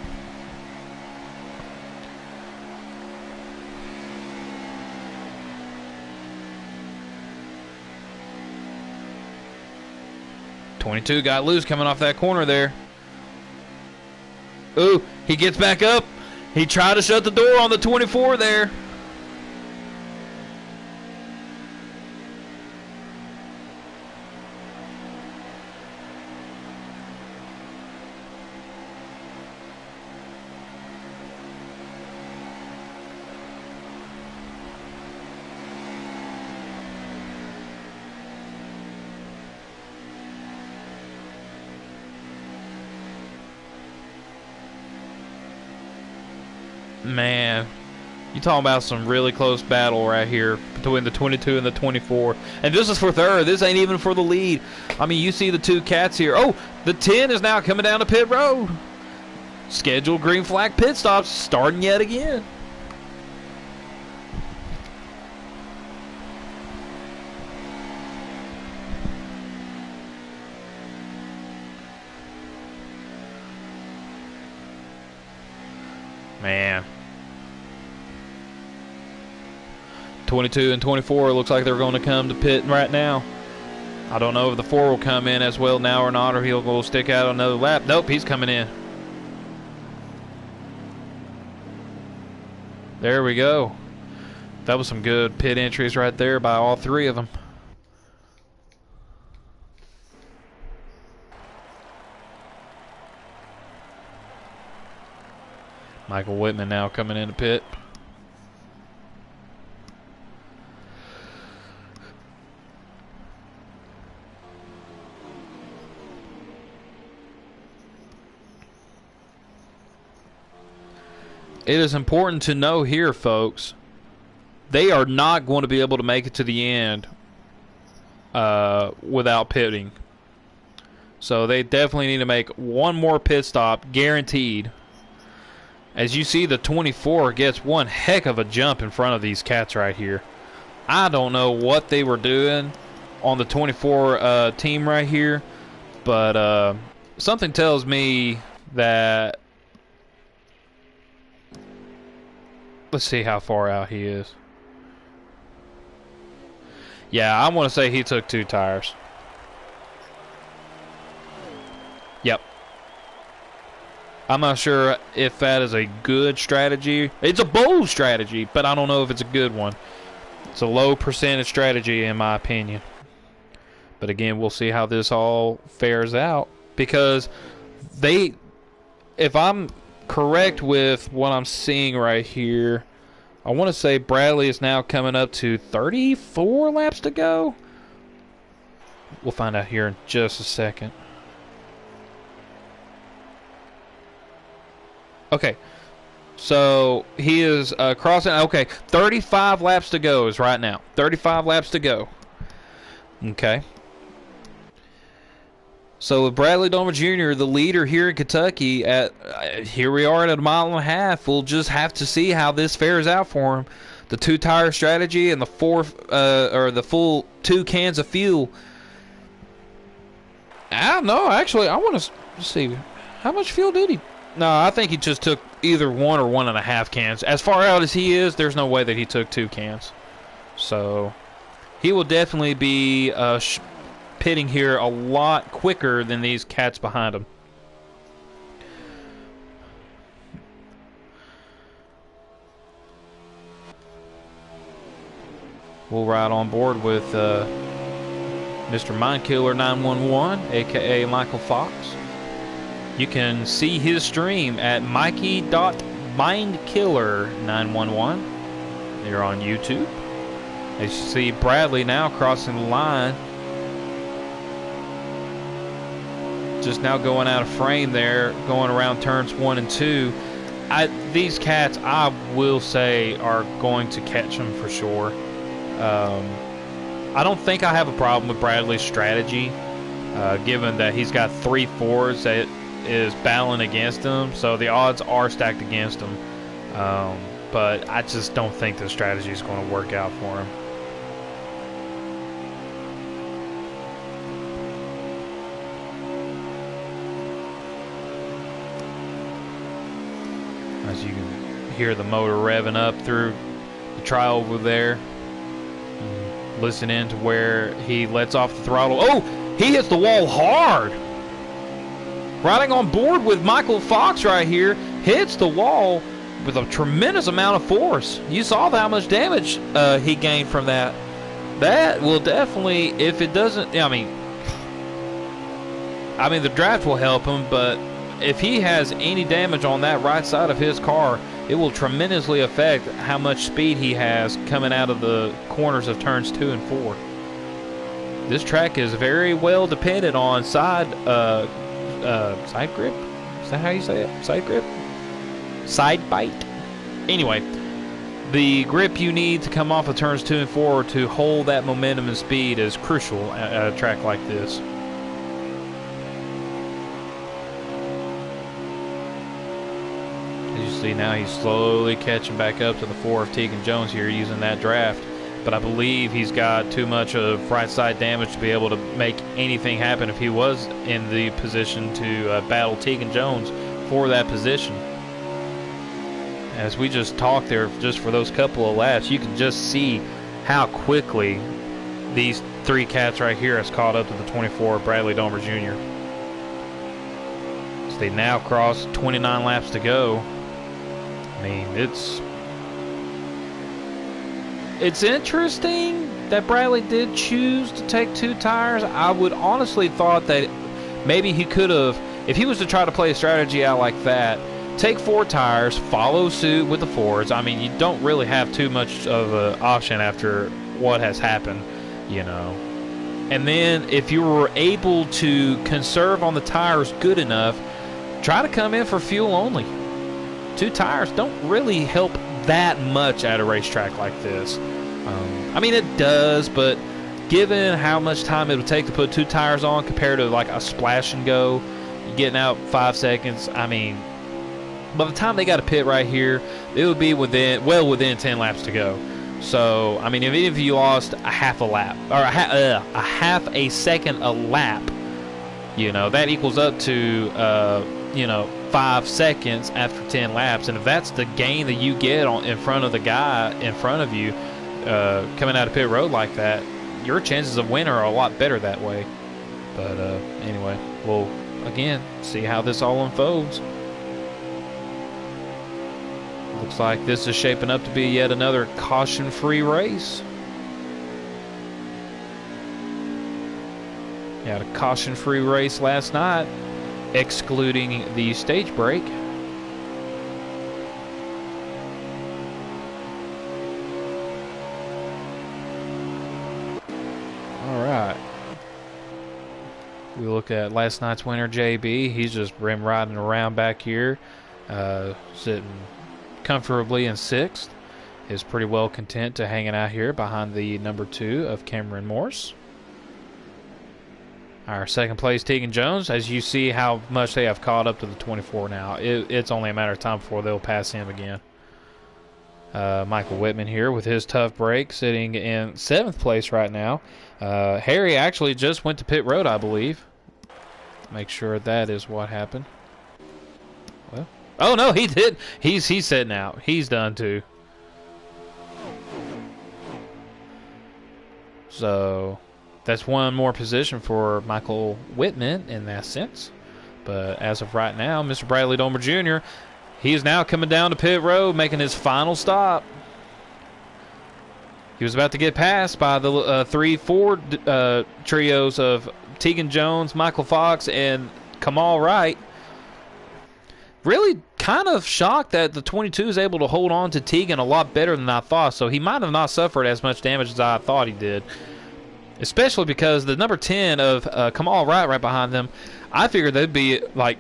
.22 got loose coming off that corner there. Ooh, he gets back up. He tried to shut the door on the 24 there. Man, you talking about some really close battle right here between the 22 and the 24. And this is for third. This ain't even for the lead. I mean, you see the two cats here. Oh, the 10 is now coming down to pit road. Scheduled green flag pit stops starting yet again. Man. 22 and 24 looks like they're going to come to pit right now. I don't know if the 4 will come in as well now or not, or he'll go stick out another lap. Nope, he's coming in. There we go. That was some good pit entries right there by all three of them. Michael Whitman now coming into pit. It is important to know here, folks, they are not going to be able to make it to the end without pitting. So they definitely need to make one more pit stop, guaranteed. As you see, the 24 gets one heck of a jump in front of these cats right here. I don't know what they were doing on the 24 team right here, but something tells me that Let's see how far out he is. Yeah, I want to say he took 2 tires. Yep. I'm not sure if that is a good strategy. It's a bold strategy, but I don't know if it's a good one. It's a low percentage strategy in my opinion. But again, we'll see how this all fares out. Because if I'm correct with what I'm seeing right here, I want to say Bradley is now coming up to 34 laps to go. We'll find out here in just a second. Okay, so he is crossing. Okay, 35 laps to go is right now. 35 laps to go. Okay. So with Bradley Domer Jr., the leader here in Kentucky, here we are at 1.5 miles. We'll just have to see how this fares out for him. The 2-tire strategy and the the full 2 cans of fuel. I don't know. Actually, I want to see how much fuel did he. No, I think he just took either 1 or 1.5 cans. As far out as he is, there's no way that he took 2 cans. So he will definitely be pitting here a lot quicker than these cats behind him. We'll ride on board with Mr. Mindkiller 911, aka Michael Fox. You can see his stream at Mikey.Mindkiller911. You're on YouTube. As you see Bradley now crossing the line. Just now going out of frame there, going around turns 1 and 2. These cats, I will say, are going to catch them for sure. I don't think I have a problem with Bradley's strategy, given that he's got 3 Fords that is battling against him, so the odds are stacked against him. But I just don't think the strategy is going to work out for him. As you can hear the motor revving up through the tri over there. Listen in to where he lets off the throttle. Oh, he hits the wall hard. Riding on board with Michael Fox right here, hits the wall with a tremendous amount of force. You saw how much damage he gained from that. That will definitely, if it doesn't, I mean the draft will help him, but if he has any damage on that right side of his car, it will tremendously affect how much speed he has coming out of the corners of turns 2 and 4. This track is very well dependent on side grip. Is that how you say it? Side grip? Side bite? Anyway, the grip you need to come off of turns 2 and 4 to hold that momentum and speed is crucial at a track like this. See, now he's slowly catching back up to the 4 of Tegan Jones here using that draft, but I believe he's got too much of right side damage to be able to make anything happen if he was in the position to battle Tegan Jones for that position. As we just talked there, just for those couple of laps, you can just see how quickly these 3 cats right here has caught up to the 24 Bradley Domer Jr. So they now cross 29 laps to go. I mean, it's interesting that Bradley did choose to take 2 tires. I would honestly thought that maybe he could have, if he was to try to play a strategy out like that, take 4 tires, follow suit with the Fords. I mean, you don't really have too much of an option after what has happened, you know. And then if you were able to conserve on the tires good enough, try to come in for fuel only. 2 tires don't really help that much at a racetrack like this. I mean, it does, but given how much time it would take to put 2 tires on compared to like a splash and go, getting out 5 seconds, I mean, by the time they got a pit right here, it would be well within 10 laps to go. So, I mean, even if you lost a half a lap, or a half a second a lap, you know, that equals up to, you know, 5 seconds after 10 laps, and if that's the gain that you get in front of the guy in front of you coming out of pit road like that, your chances of winning are a lot better that way. But anyway, we'll again see how this all unfolds. Looks like this is shaping up to be yet another caution-free race. We had a caution-free race last night, excluding the stage break. All right. We look at last night's winner, JB. He's just rim riding around back here, sitting comfortably in 6th. Is pretty well content to hanging out here behind the number 2 of Cameron Morse. Our second place, Tegan Jones. As you see how much they have caught up to the 24 now, it's only a matter of time before they'll pass him again. Michael Whitman here with his tough break, sitting in 7th place right now. Harry actually just went to pit road, I believe. Make sure that is what happened. Well, oh no, he did. He's sitting out. He's done too. So that's one more position for Michael Whitman in that sense. But as of right now, Mr. Bradley Domer Jr., he is now coming down to pit road, making his final stop. He was about to get passed by the 3-4 trios of Tegan Jones, Michael Fox, and Kamal Wright. Really kind of shocked that the 22 is able to hold on to Tegan a lot better than I thought, so he might have not suffered as much damage as I thought he did. Especially because the number 10 of Kamal Wright right behind them, I figured they'd be like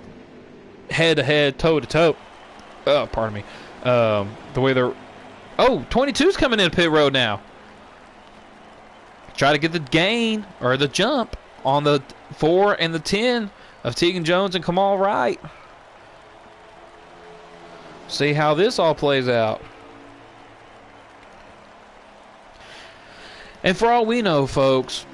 head-to-head, toe-to-toe. Oh, pardon me. The way they're... Oh, 22's coming in pit road now. Try to get the gain, or the jump, on the 4 and the 10 of Tegan Jones and Kamal Wright. See how this all plays out. And for all we know, folks,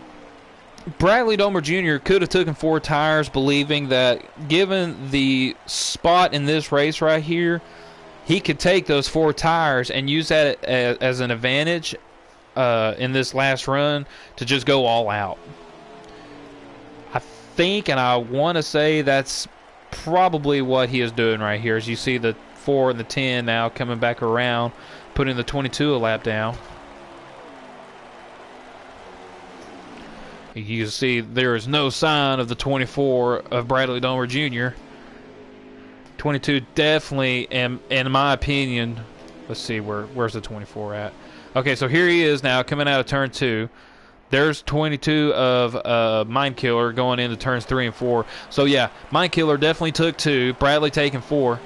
Bradley Domer Jr. could have taken 4 tires, believing that given the spot in this race right here, he could take those 4 tires and use that as an advantage in this last run to just go all out. I think, and I want to say, that's probably what he is doing right here. As you see the 4 and the 10 now coming back around, putting the 22 a lap down. You can see there is no sign of the 24 of Bradley Domer Jr. 22 definitely, in my opinion, let's see, where's the 24 at? Okay, so here he is now coming out of turn 2. There's 22 of Mind Killer going into turns 3 and 4. So yeah, Mind Killer definitely took 2. Bradley taking 4.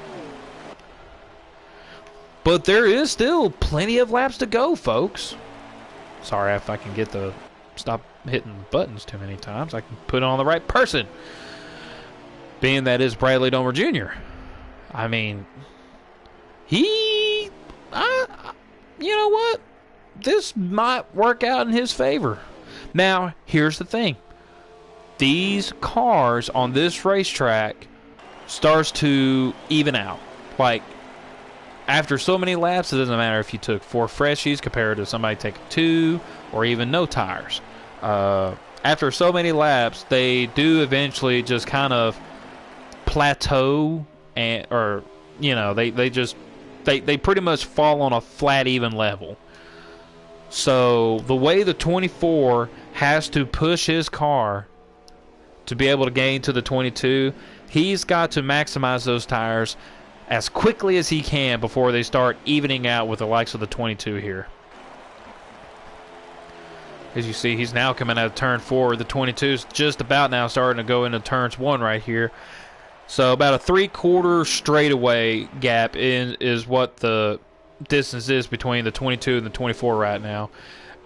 But there is still plenty of laps to go, folks. Sorry if I can get the... Stop hitting buttons too many times. I can put it on the right person. Being that is Bradley Domer Jr. I mean, you know what? This might work out in his favor. Now, here's the thing. These cars on this racetrack starts to even out. Like, after so many laps, it doesn't matter if you took 4 freshies compared to somebody taking 2 or even no tires. After so many laps, they do eventually just kind of plateau, and they pretty much fall on a flat, even level. So the way the 24 has to push his car to be able to gain to the 22, he's got to maximize those tires as quickly as he can before they start evening out with the likes of the 22 here. As you see, he's now coming out of turn 4. The 22's just about now starting to go into turns 1 right here. So about a 3/4 straightaway gap is what the distance is between the 22 and the 24 right now.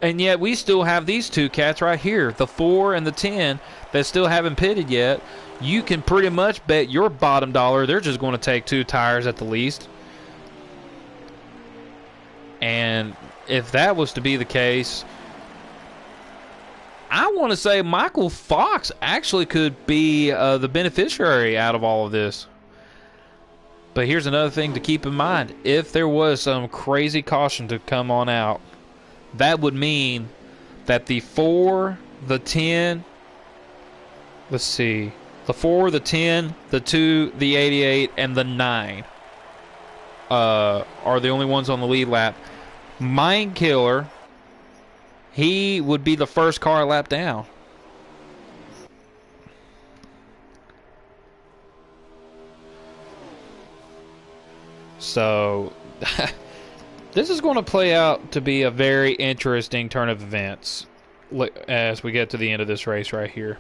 And yet we still have these 2 cats right here, the 4 and the 10, that still haven't pitted yet. You can pretty much bet your bottom dollar they're just going to take 2 tires at the least. And if that was to be the case, I want to say Michael Fox actually could be the beneficiary out of all of this. But here's another thing to keep in mind. If there was some crazy caution to come on out, that would mean that the 4, the 10, let's see, the 4, the 10, the 2, the 88, and the 9 are the only ones on the lead lap. Mind Killer, he would be the first car lap down. So, this is going to play out to be a very interesting turn of events as we get to the end of this race right here.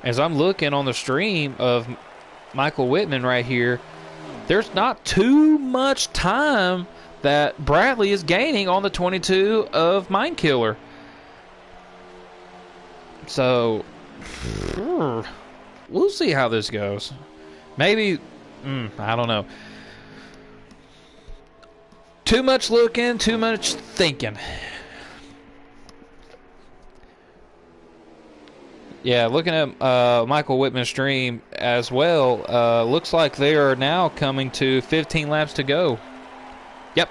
As I'm looking on the stream of Michael Whitman right here, there's not too much time that Bradley is gaining on the 22 of Mind Killer. So, we'll see how this goes. Maybe, I don't know. Too much looking, too much thinking. Yeah, looking at Michael Whitman's stream as well, looks like they are now coming to 15 laps to go. Yep,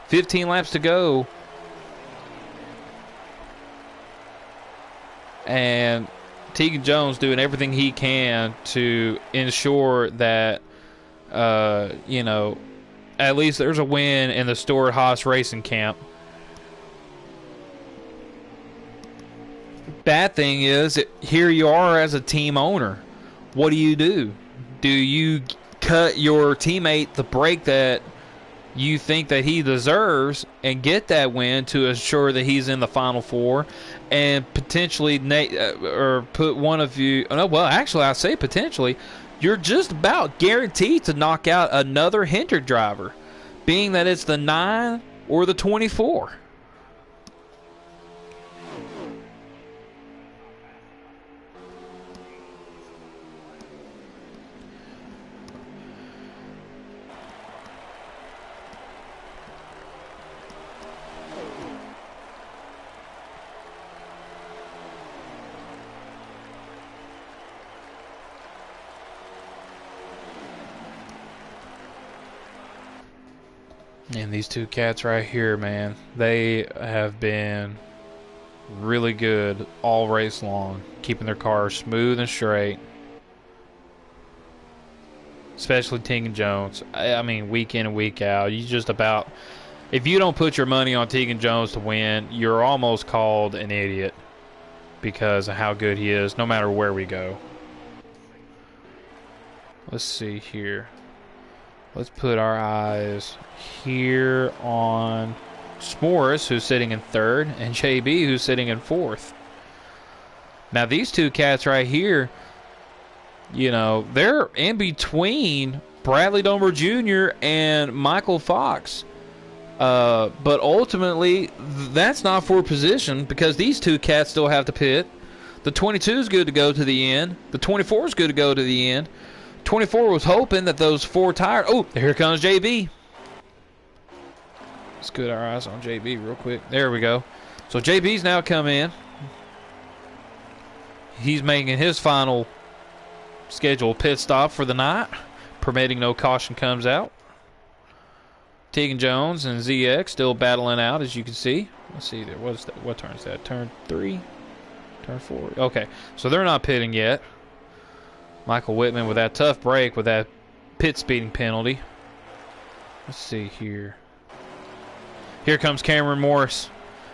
15 laps to go. And Tegan Jones doing everything he can to ensure that, you know, at least there's a win in the Stewart Haas Racing Camp. Bad thing is, here you are as a team owner. What do? Do you cut your teammate the break that you think that he deserves and get that win to ensure that he's in the Final Four, and potentially or put one of you? No, well, actually, I say potentially. You're just about guaranteed to knock out another hindered driver, being that it's the 9 or the 24. And these two cats right here, man, they have been really good all race long, keeping their cars smooth and straight. Especially Tegan Jones. I mean, week in and week out, you just about, if you don't put your money on Tegan Jones to win, you're almost called an idiot because of how good he is, no matter where we go. Let's see here. Let's put our eyes here on S'mores, who's sitting in 3rd, and JB, who's sitting in 4th. Now, these two cats right here, you know, they're in between Bradley Domer Jr. and Michael Fox. But ultimately, that's not for position because these two cats still have to pit. The 22 is good to go to the end. The 24 is good to go to the end. 24 was hoping that those 4 tires... Oh, here comes JB. Let's get our eyes on JB real quick. There we go. So JB's now come in. He's making his final scheduled pit stop for the night, permitting no caution comes out. Tegan Jones and ZX still battling out, as you can see. Let's see there. What's that? What turn is that? Turn 3? Turn 4? Okay, so they're not pitting yet. Michael Whitman with that tough break with that pit speeding penalty. Let's see here. Here comes Cameron Morris.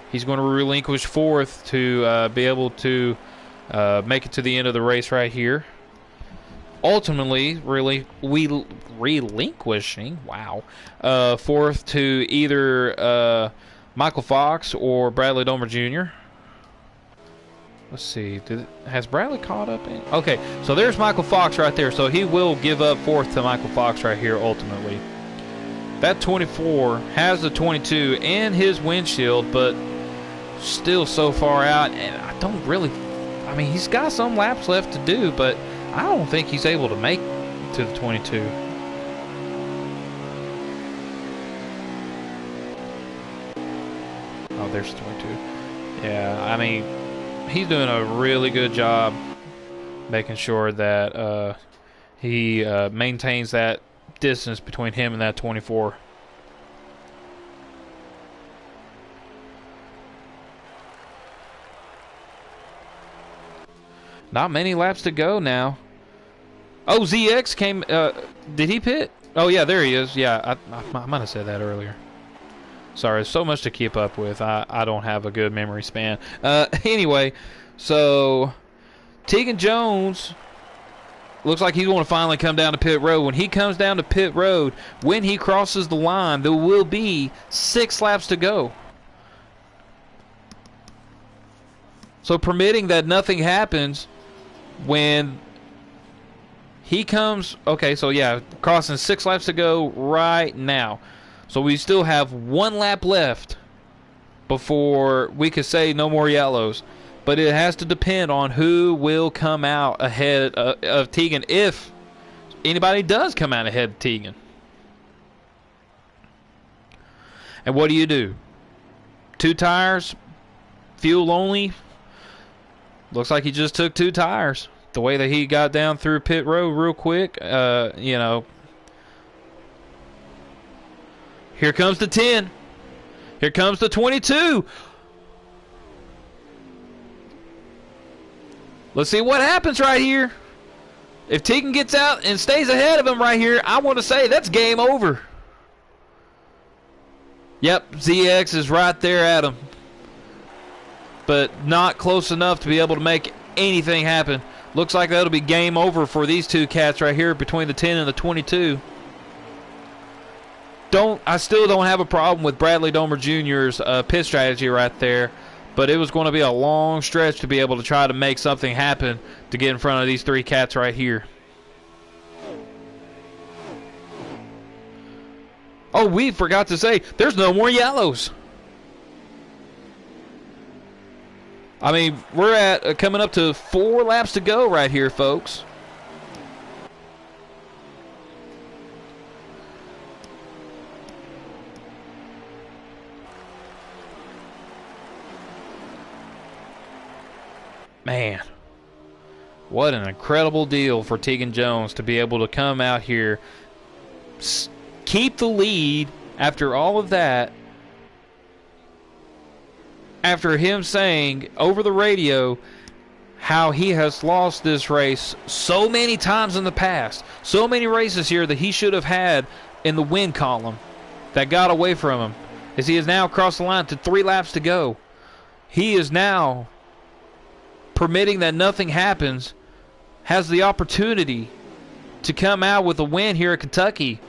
He's going to relinquish 4th to be able to make it to the end of the race right here. Ultimately, relinquishing, wow, 4th to either Michael Fox or Bradley Domer Jr. Let's see. Has Bradley caught up in? Okay, so there's Michael Fox right there. So he will give up 4th to Michael Fox right here ultimately. That 24 has the 22 in his windshield, but still so far out. And I don't really... I mean, he's got some laps left to do, but I don't think he's able to make to the 22. Oh, there's the 22. Yeah, I mean... He's doing a really good job making sure that he maintains that distance between him and that 24. Not many laps to go now. Oh, ZX came. Did he pit? Oh, yeah, there he is. Yeah, I might have said that earlier. Sorry, so much to keep up with. I don't have a good memory span. Anyway, so Tegan Jones looks like he's going to finally come down to pit road. When he comes down to pit road, when he crosses the line, there will be 6 laps to go. So permitting that nothing happens when he comes... Okay, so yeah, crossing 6 laps to go right now. So we still have 1 lap left before we could say no more yellows. But it has to depend on who will come out ahead of Tegan, if anybody does come out ahead of Tegan. And what do? 2 tires, fuel only. Looks like he just took 2 tires. The way that he got down through pit road real quick, you know. Here comes the 10. Here comes the 22. Let's see what happens right here. If Tegan gets out and stays ahead of him right here, I want to say that's game over. Yep, ZX is right there at him. But not close enough to be able to make anything happen. Looks like that'll be game over for these 2 cats right here between the 10 and the 22. I still don't have a problem with Bradley Domer Jr.'s pit strategy right there. But it was going to be a long stretch to be able to try to make something happen to get in front of these 3 cats right here. Oh, we forgot to say, there's no more yellows. I mean, we're at coming up to 4 laps to go right here, folks. Man, what an incredible deal for Tegan Jones to be able to come out here, keep the lead after all of that, after him saying over the radio how he has lost this race so many times in the past, so many races here that he should have had in the win column that got away from him, as he has now crossed the line to 3 laps to go. He is now, permitting that nothing happens, has the opportunity to come out with a win here at Kentucky.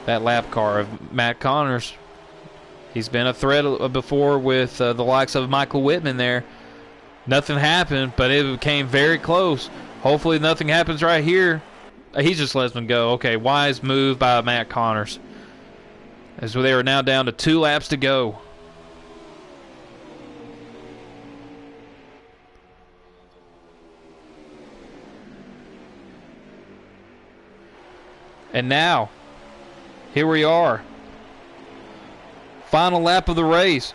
That lap car of Matt Connors, he's been a threat before with the likes of Michael Whitman there. Nothing happened, but it became very close. Hopefully nothing happens right here. He just lets them go. Okay, wise move by Matt Connors. As they are now down to 2 laps to go. And now, here we are. Final lap of the race.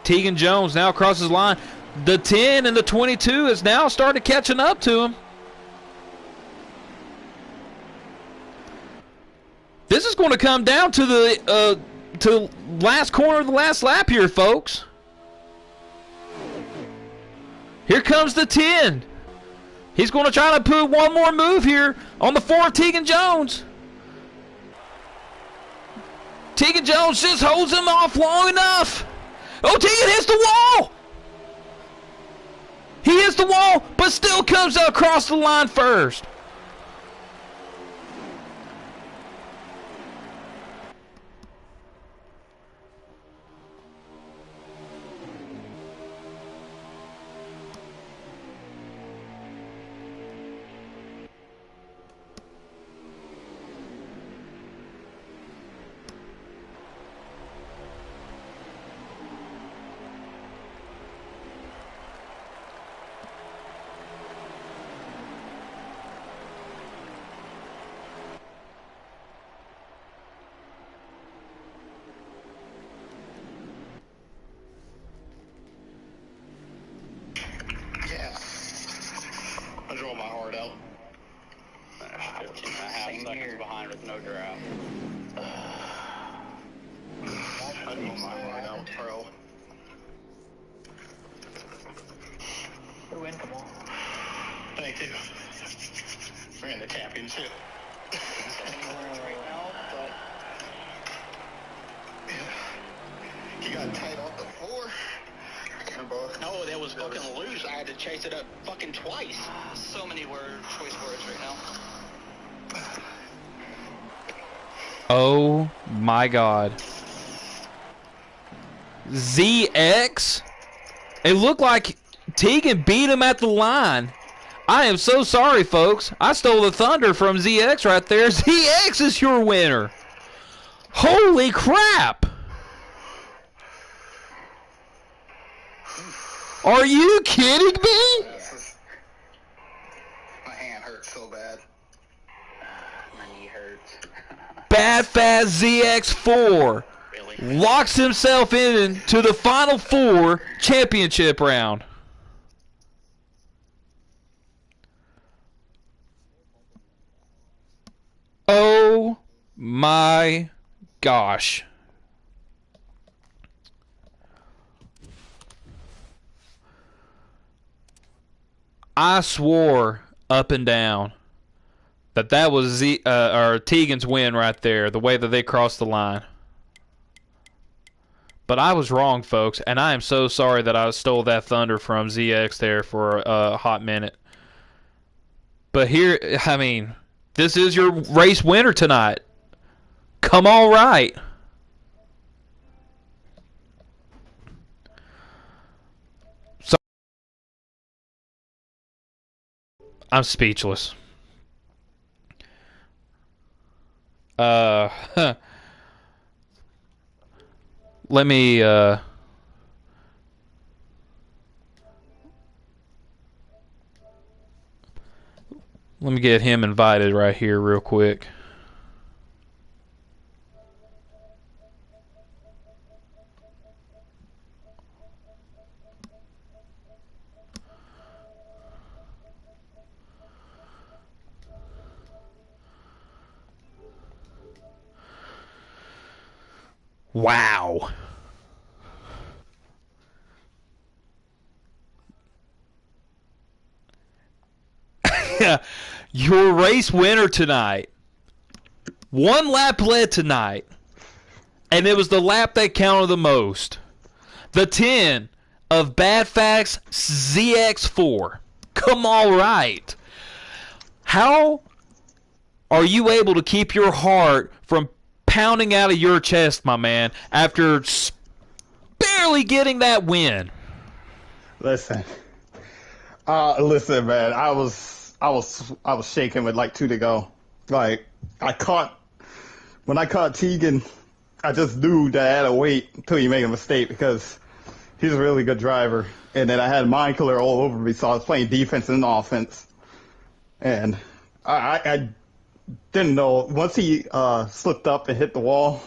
Tegan Jones now crosses the line. The 10 and the 22 has now started catching up to him. This is going to come down to the last corner of the last lap here, folks. Here comes the 10. He's going to try to put one more move here on the 4 of Tegan Jones. Tegan Jones just holds him off long enough. Oh, Tegan hits the wall. He hits the wall, but still comes across the line first. throwing my heart out. 15 and a half seconds behind with no draft. I throw my heart out, bro. The win, come on. Thank you. We're in the championship. Right now, but He got tight off the floor. No, that was fucking loose. I had to chase it up fucking twice. so many choice words right now. Oh my God. ZX? It looked like Tegan beat him at the line. I am so sorry, folks. I stole the thunder from ZX right there. ZX is your winner. Holy crap. Are you kidding me? My hand hurts so bad. My knee hurts. Bad Fast ZX4 Really? locks himself into the Final Four championship round. Oh my gosh. I swore up and down that was or Tegan's win right there, the way that they crossed the line. But I was wrong, folks, and I am so sorry that I stole that thunder from ZX there for a hot minute. But here, I mean, this is your race winner tonight. Come all right. So, I'm speechless. Let me get him invited right here real quick. Wow. Your race winner tonight. One lap led tonight. And it was the lap that counted the most. The 10 of Bad Facts ZX4. Come all right. How are you able to keep your heart from pounding out of your chest, my man, after barely getting that win? Listen, man. I was shaking with like 2 to go. Like when I caught Tegan, I just knew that I had to wait until he made a mistake because he's a really good driver. And then I had mind killer all over me, so I was playing defense and offense. And I didn't know once he slipped up and hit the wall.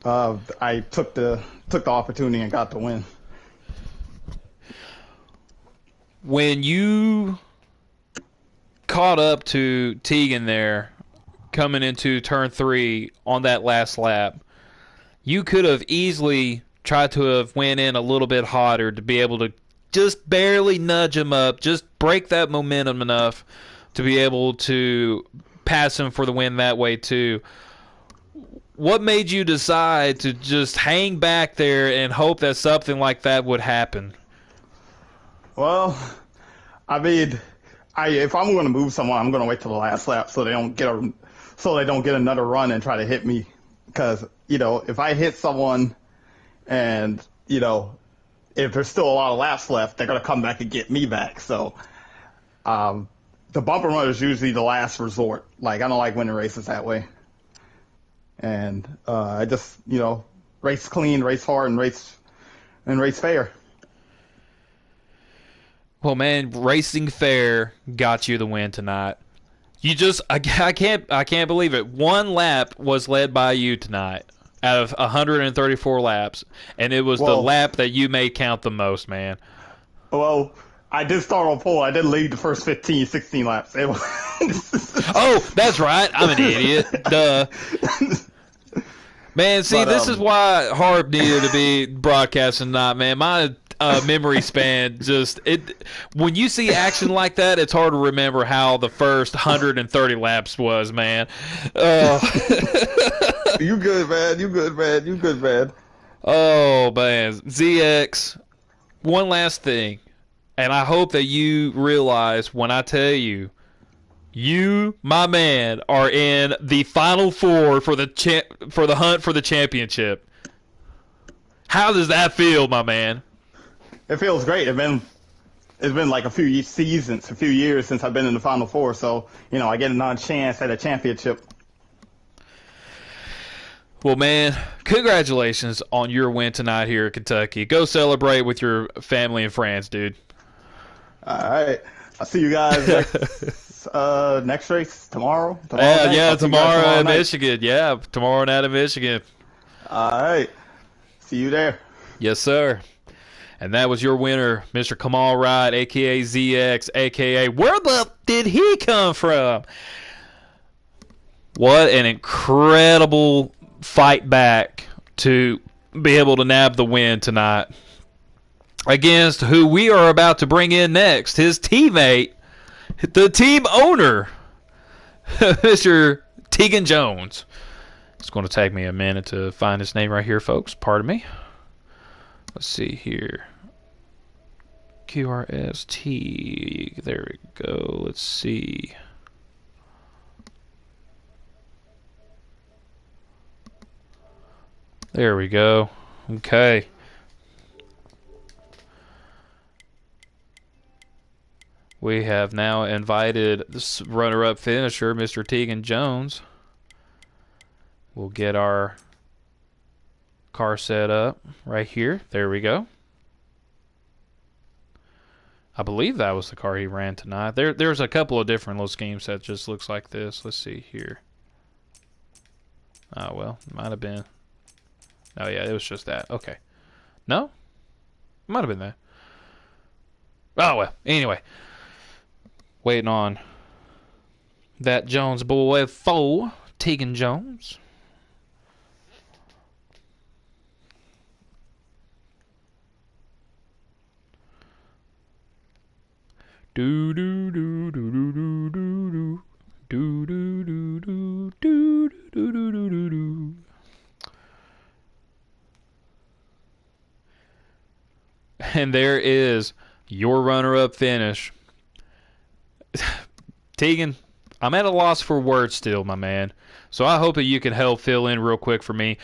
I took the opportunity and got the win. When you caught up to Tegan there, coming into turn 3 on that last lap, you could have easily tried to have went in a little bit hotter to be able to just barely nudge him up, just break that momentum enough to be able to pass him for the win that way too. What made you decide to just hang back there and hope that something like that would happen? Well, I mean, if I'm going to move someone, I'm going to wait till the last lap so they don't get another run and try to hit me. Because if I hit someone, and if there's still a lot of laps left, they're going to come back and get me back. So, the bumper run is usually the last resort. Like I don't like winning races that way. And I just race clean, race hard, and race fair. Well, man, racing fair got you the win tonight. You just, I can't believe it. One lap was led by you tonight out of 134 laps, and it was the lap that you made count the most, man. Well, I did start on pole. I did lead the first 15, 16 laps. It was Oh, that's right. I'm an idiot. Duh. Man, see, But, this is why Harp needed to be broadcasting tonight, man. My memory span when you see action like that, it's hard to remember how the first 130 laps was, man. You good, man. You good, man. You good, man. Oh, man. ZX, one last thing. And I hope that you realize when I tell you, you, my man, are in the final four for the hunt for the championship. How does that feel, my man? It feels great. It's been like a few years since I've been in the final four. So, I get another chance at a championship. Well, man, congratulations on your win tonight here at Kentucky. Go celebrate with your family and friends, dude. All right. I'll see you guys next race tomorrow. Tomorrow in Michigan. Yeah, tomorrow night in Michigan. All right. See you there. Yes, sir. And that was your winner, Mr. Kamal Wright, a.k.a. ZX, a.k.a. Where the did he come from? What an incredible fight back to be able to nab the win tonight against who we are about to bring in next, his teammate, the team owner, Mr. Tegan Jones. It's going to take me a minute to find his name right here, folks. Pardon me. Let's see here. QRST. There we go. Let's see. There we go. Okay. We have now invited this runner-up finisher, Mr. Tegan Jones. We'll get our car set up right here. There we go. I believe that was the car he ran tonight. There's a couple of different little schemes that just looks like this. Let's see here. Oh, well, might have been. Oh, yeah, it was just that. Okay. No? Might have been that. Oh, well, anyway. Waiting on that Jones boy 4, Tegan Jones. Do do do do do do do do do do do do do do do do do. And there is your runner-up finish. Tegan, I'm at a loss for words still, my man. So I hope that you can help fill in real quick for me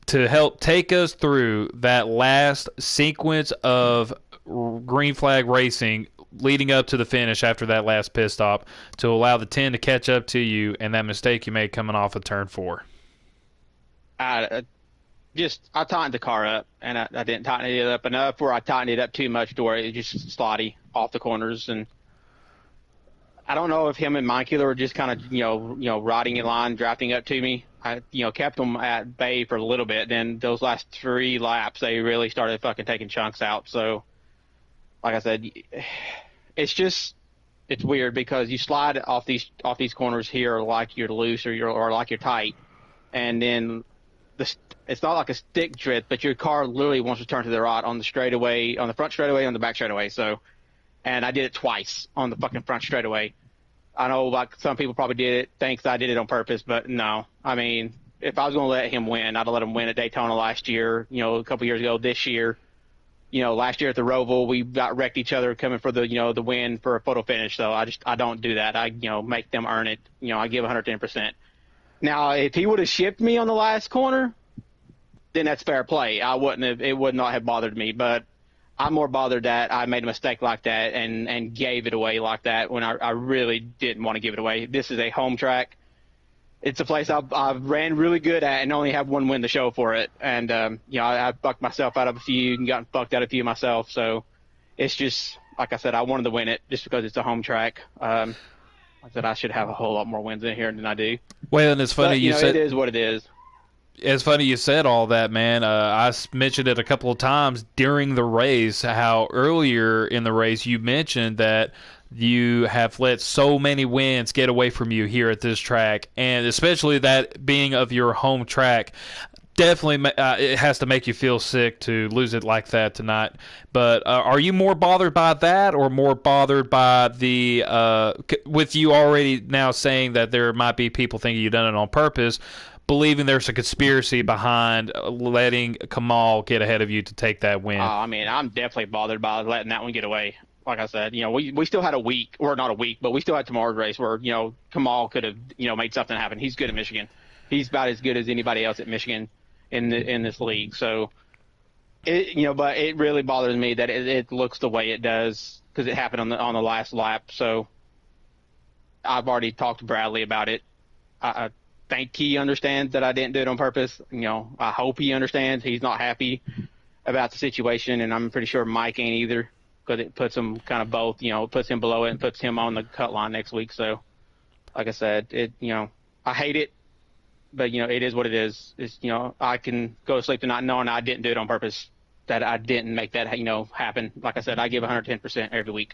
to help take us through that last sequence of green flag racing leading up to the finish after that last pit stop to allow the 10 to catch up to you and that mistake you made coming off of turn 4. I tightened the car up, and I didn't tighten it up enough where I tightened it up too much to where it just slotty off the corners. And I don't know if him and Michael were just kind of, riding in line, drafting up to me. I, kept them at bay for a little bit. Then those last 3 laps, they really started fucking taking chunks out. So, like I said, it's weird because you slide off these corners here like you're loose or like you're tight, and then it's not like a stick drift, but your car literally wants to turn to the right on the straightaway, on the front straightaway, on the back straightaway. So, and I did it twice on the fucking front straightaway. I know, like, some people probably did it, thinks I did it on purpose, but no. I mean, if I was going to let him win, I'd have let him win at Daytona last year, a couple years ago. This year, last year at the Roval, we got wrecked each other coming for the win for a photo finish. So I don't do that. I, make them earn it. I give 110%. Now, if he would have shipped me on the last corner, then that's fair play. It would not have bothered me, but I'm more bothered that I made a mistake like that and gave it away like that when I really didn't want to give it away. This is a home track. It's a place I've ran really good at and only have one win to show for it. And, I fucked myself out of a few and gotten fucked out of a few myself. So it's just, like I said, I wanted to win it just because it's a home track. Like I said, I should have a whole lot more wins in here than I do. Well, and it's funny but, you said it is what it is. It's funny you said all that, man. Mentioned it a couple of times during the race, how earlier in the race you mentioned that you have let so many wins get away from you here at this track, and especially that being of your home track. Definitely, it has to make you feel sick to lose it like that tonight. But are you more bothered by that, or more bothered by the with you already now saying that there might be people thinking you've done it on purpose, believing there's a conspiracy behind letting Kamal get ahead of you to take that win? I mean, I'm definitely bothered by letting that one get away. Like I said, we still had a week, or not a week, but we still had tomorrow's race where, Kamal could have, made something happen. He's good at Michigan. He's about as good as anybody else at Michigan in this league. So, but it really bothers me that it looks the way it does because it happened on the last lap. So I've already talked to Bradley about it. I think he understands that I didn't do it on purpose. I hope he understands. He's not happy about the situation, and I'm pretty sure Mike ain't either, because it puts him kind of both, it puts him below it and puts him on the cut line next week. So, like I said, I hate it, but, it is what it is. It's, I can go to sleep tonight knowing I didn't do it on purpose, that I didn't make that, happen. Like I said, I give 110% every week.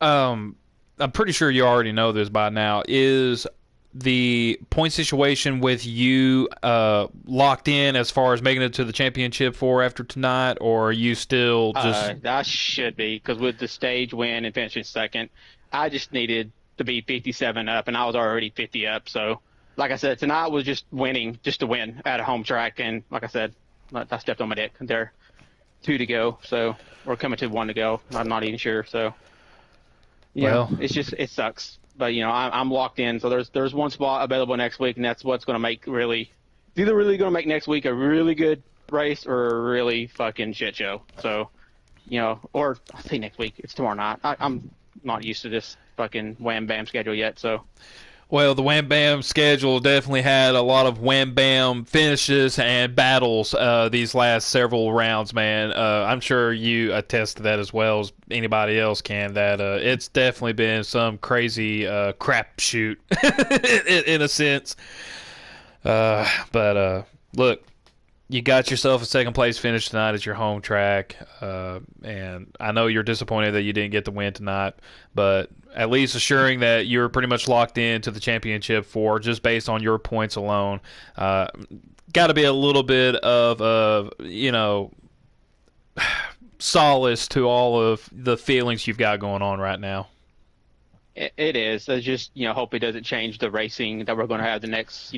I'm pretty sure you already know this by now. Is the point situation with you locked in as far as making it to the championship for after tonight, or are you still just... I should be, because with the stage win and finishing second, I just needed to be 57 up, and I was already 50 up. So, like I said, tonight was just winning, just to win at a home track. And like I said, I stepped on my dick. There are 2 to go, so we're coming to 1 to go. I'm not even sure. So, it's just, it sucks. But, I'm locked in. So there's one spot available next week, and that's what's going to make it's either really going to make next week a really good race or a really fucking shit show. So, or I'll say next week. It's tomorrow night. I'm not used to this fucking wham bam schedule yet. So, well, the Wham Bam schedule definitely had a lot of Wham Bam finishes and battles these last several rounds, man. I'm sure you attest to that as well as anybody else can, that it's definitely been some crazy crapshoot in a sense. But look, you got yourself a second place finish tonight at your home track, and I know you're disappointed that you didn't get the win tonight, but at least assuring that you're pretty much locked into the championship for just based on your points alone. Got to be a little bit of solace to all of the feelings you've got going on right now. It is. I just hope it doesn't change the racing that we're going to have the next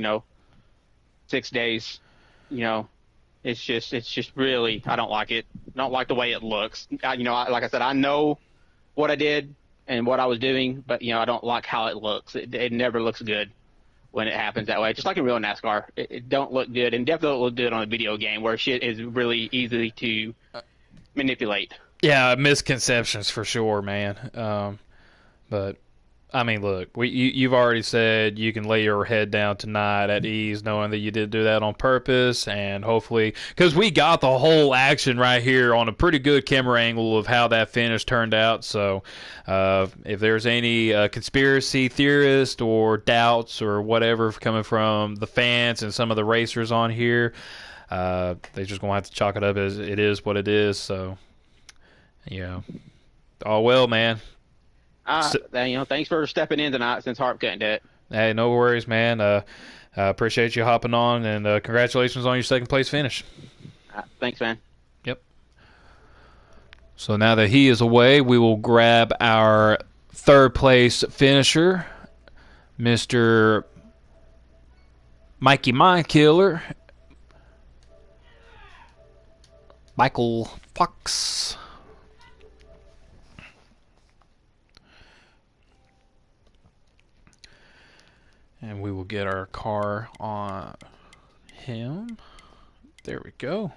6 days. It's just really, I don't like it. I don't like the way it looks. Like I said, I know what I did and what I was doing, but I don't like how it looks. It never looks good when it happens that way. Just like in real NASCAR, it don't look good, and definitely don't look good on a video game where shit is really easy to manipulate. Yeah, misconceptions for sure, man. But I mean, look, you've already said you can lay your head down tonight at ease knowing that you did do that on purpose, and hopefully, because we got the whole action right here on a pretty good camera angle of how that finish turned out. So if there's any conspiracy theorists or doubts or whatever coming from the fans and some of the racers on here, they just going to have to chalk it up as it is what it is. So, oh well, man. Thanks for stepping in tonight since Harp couldn't do it. Hey, no worries, man. I appreciate you hopping on, and congratulations on your second place finish. Thanks, man. Yep. So now that he is away, we will grab our third place finisher, Mr. Mikey Mindkiller, Michael Fox. And we will get our car on him. There we go.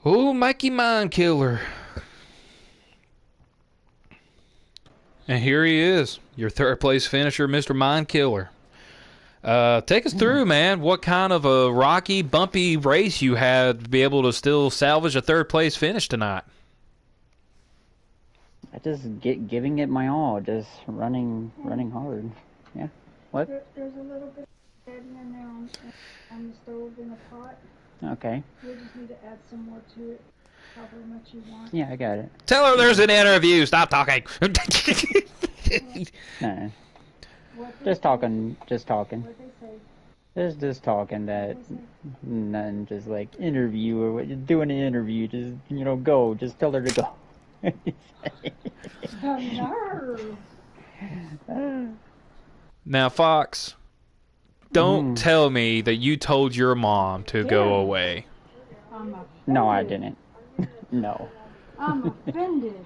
Oh, Mikey Mindkiller. And here he is, your third place finisher, Mr. Mindkiller. Take us through, man. What kind of a rocky, bumpy race you had to be able to still salvage a third place finish tonight? I just giving it my all, just running hard. Yeah. What? There's a little bit. Adding in there on the stove in a pot. Okay. You'll just need to add some more to it, however much you want. Yeah, I got it. Tell her there's an interview. Stop talking. Nah. What they Just say- talking. Just talking. What they say. Just talking that. Nothing. Just like interview or what you're doing an interview. Just go. Just tell her to go. The nerve. Now, Fox, don't tell me that you told your mom to go away. I'm offended. No, I didn't. No. I'm offended.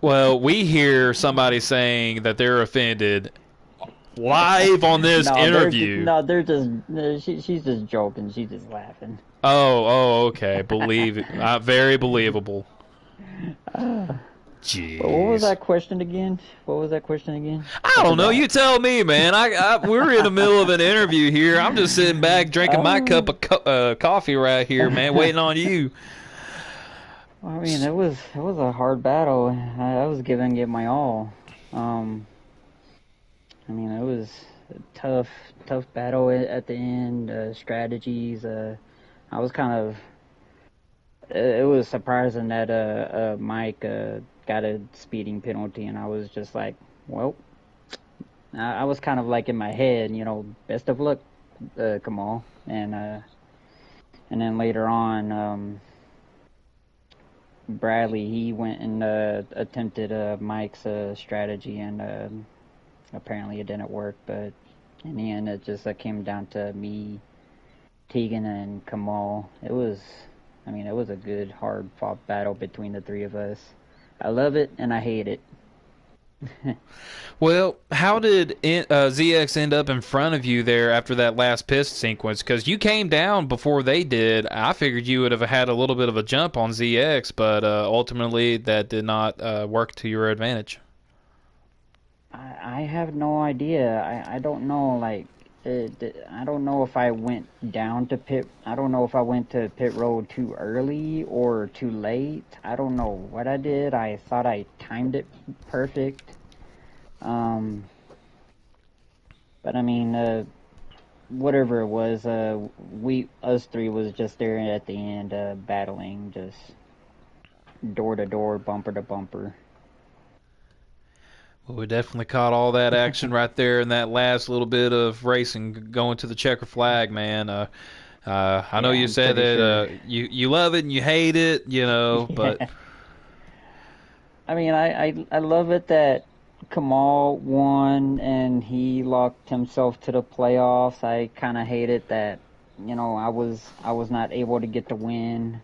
Well, we hear somebody saying that they're offended live on this interview. They're just. She's just joking. She's just laughing. Oh, okay. Believe it. Very believable. Jeez. But what was that question again? I don't know. You tell me, man. We're in the middle of an interview here. I'm just sitting back drinking my cup of coffee right here, man, waiting on you. I mean, it was a hard battle. I was giving it my all. I mean, it was a tough battle at the end. Strategies. I was kind of. It was surprising that Mike got a speeding penalty, and I was just like, well, I was kind of like in my head, best of luck, Kamal, and then later on, Bradley, he went and attempted Mike's strategy, and apparently it didn't work, but in the end, it just came down to me, Tegan, and Kamal. It was a good, hard-fought battle between the three of us. I love it, and I hate it. Well, how did ZX end up in front of you there after that last piss sequence? Because you came down before they did. I figured you would have had a little bit of a jump on ZX, but ultimately that did not work to your advantage. I have no idea. I don't know, I don't know if I went down to pit. I don't know if I went to pit road too early or too late. I don't know what I did. I thought I timed it perfect. But I mean, whatever it was, us three was just there at the end, battling, just door to door, bumper to bumper. Well, we definitely caught all that action right there in that last little bit of racing going to the checkered flag, man. I know you I'm said pretty that sure. you love it and you hate it, but I mean, I love it that Kamal won and he locked himself to the playoffs. I kind of hate it that I was not able to get the win.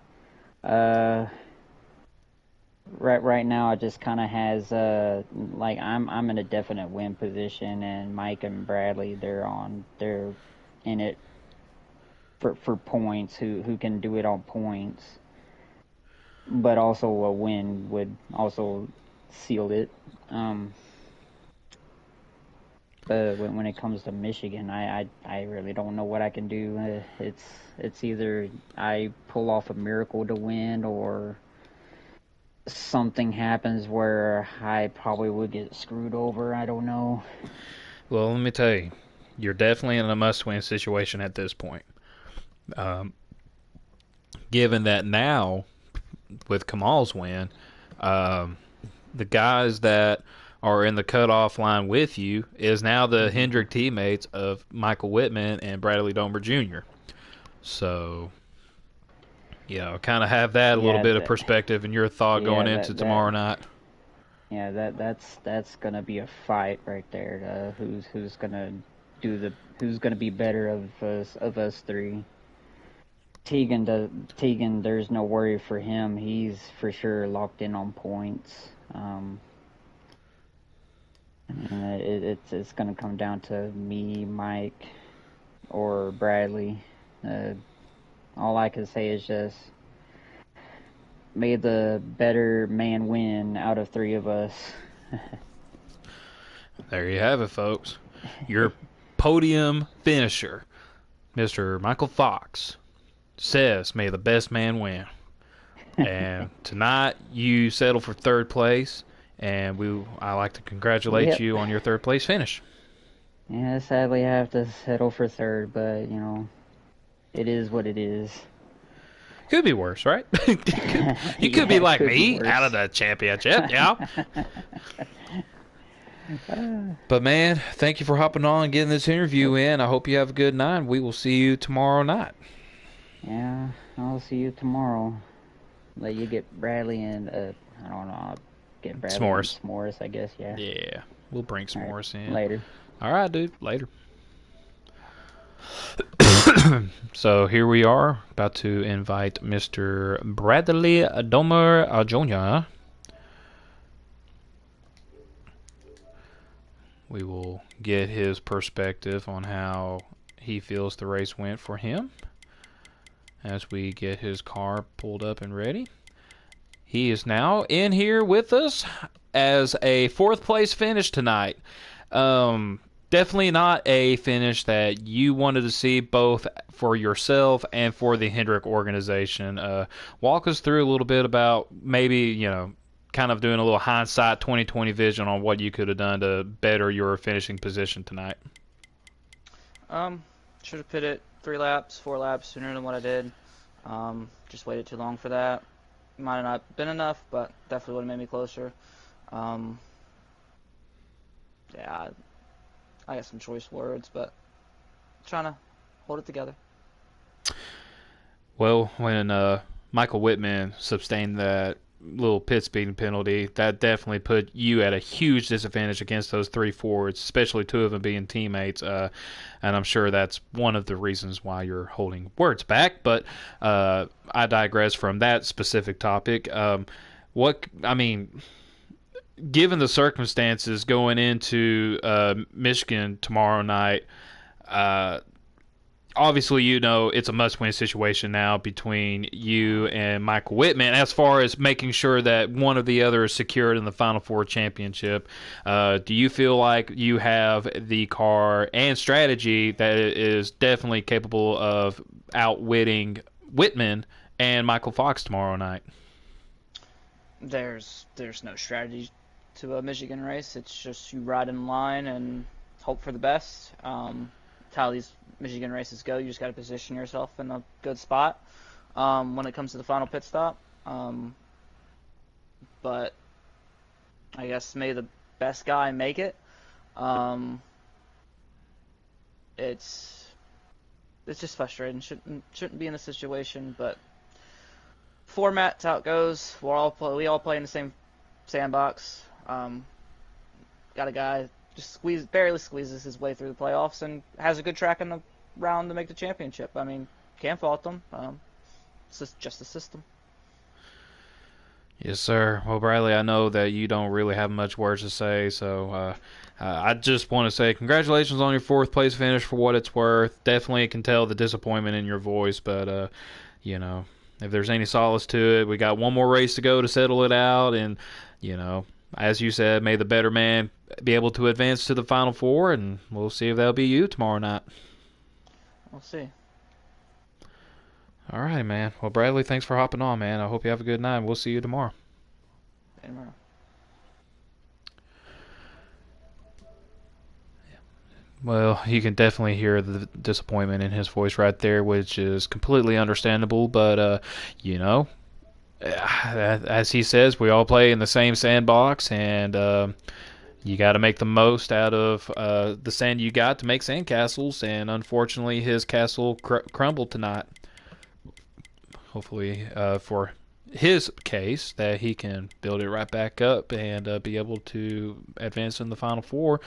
Right now, it just kind of has I'm in a definite win position, and Mike and Bradley they're in it for points. Who can do it on points, but also a win would also seal it. But when it comes to Michigan, I really don't know what I can do. It's either I pull off a miracle to win or something happens where I probably would get screwed over. I don't know. well, let me tell you, you're definitely in a must-win situation at this point. Given that now, with Kamal's win, the guys that are in the cutoff line with you is now the Hendrick teammates of Michael Whitman and Bradley Domer Jr. So, kind of have that a little bit of perspective in your thought going into tomorrow night. Yeah, that's gonna be a fight right there. Who's gonna be better of us three? Tegan, there's no worry for him. He's for sure locked in on points. It's gonna come down to me, Mike, or Bradley. All I can say is just may the better man win out of three of us. There you have it, folks. Your podium finisher, Mr. Michael Fox, says, may the best man win. And tonight, you settled for third place, and I'd like to congratulate you on your third place finish. Yeah, sadly I have to settle for third, but, it is what it is. Could be worse, right? you could be like could me, be out of worse. the championship, yeah. But man, thank you for hopping on and getting this interview in. I hope you have a good night. We will see you tomorrow night. Yeah, I'll see you tomorrow. Let you get Bradley and, I don't know, I'll get Bradley S'mores. and S'mores, I guess, yeah. Yeah, we'll bring s'mores in. Later. All right, dude. Later. So here we are, about to invite Mr. Bradley Domer Jr. We will get his perspective on how he feels the race went for him as we get his car pulled up and ready. He is now in here with us as a 4th place finish tonight. Definitely not a finish that you wanted to see, both for yourself and for the Hendrick organization. Walk us through a little bit about maybe, kind of doing a little hindsight 2020 vision on what you could have done to better your finishing position tonight. Should have pitted 3 laps, 4 laps sooner than what I did. Just waited too long for that. Might have not been enough, but definitely would have made me closer. Yeah, I got some choice words, but trying to hold it together. Well, when Michael Whitman sustained that little pit speeding penalty, that definitely put you at a huge disadvantage against those 3 Fords, especially 2 of them being teammates. And I'm sure that's one of the reasons why you're holding words back. But I digress from that specific topic. Given the circumstances going into Michigan tomorrow night, obviously, it's a must-win situation now between you and Michael Whitman as far as making sure that one or the other is secured in the Final Four championship. Do you feel like you have the car and strategy that is definitely capable of outwitting Whitman and Michael Fox tomorrow night? There's no strategy to a Michigan race. It's just you ride in line and hope for the best. That's how these Michigan races go. You just got to position yourself in a good spot when it comes to the final pit stop. But I guess may the best guy make it. It's just frustrating. Shouldn't be in this situation, but format's how it goes. We all play in the same sandbox. Got a guy just barely squeezes his way through the playoffs and has a good track in the round to make the championship. I mean, can't fault them. It's just the system. Yes, sir. Well, Bradley, I know that you don't really have much words to say, so I just want to say congratulations on your 4th place finish for what it's worth. Definitely can tell the disappointment in your voice, but, if there's any solace to it, we got one more race to go to settle it out, and, as you said, may the better man be able to advance to the Final Four, and we'll see if that'll be you tomorrow night. We'll see. All right, man. Well, Bradley, thanks for hopping on, man. I hope you have a good night. We'll see you tomorrow. Tomorrow. Well, you can definitely hear the disappointment in his voice right there, which is completely understandable. But, as he says, we all play in the same sandbox, and you got to make the most out of the sand you got to make sandcastles. And unfortunately, his castle crumbled tonight. Hopefully, for his case, that he can build it right back up and be able to advance in the Final Four.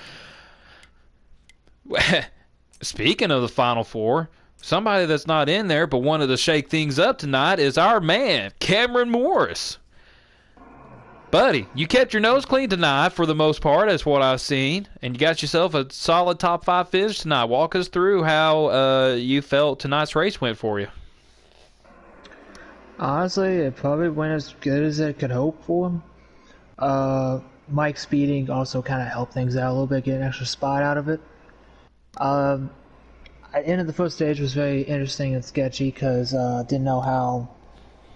Speaking of the Final Four, somebody that's not in there but wanted to shake things up tonight is our man, Cameron Morris. Buddy, you kept your nose clean tonight for the most part, that's what I've seen, and you got yourself a solid top 5 finish tonight. Walk us through how you felt tonight's race went for you. Honestly, it probably went as good as it could hope for. Mike speeding also kind of helped things out a little bit, get an extra spot out of it. The end of the first stage was very interesting and sketchy because didn't know how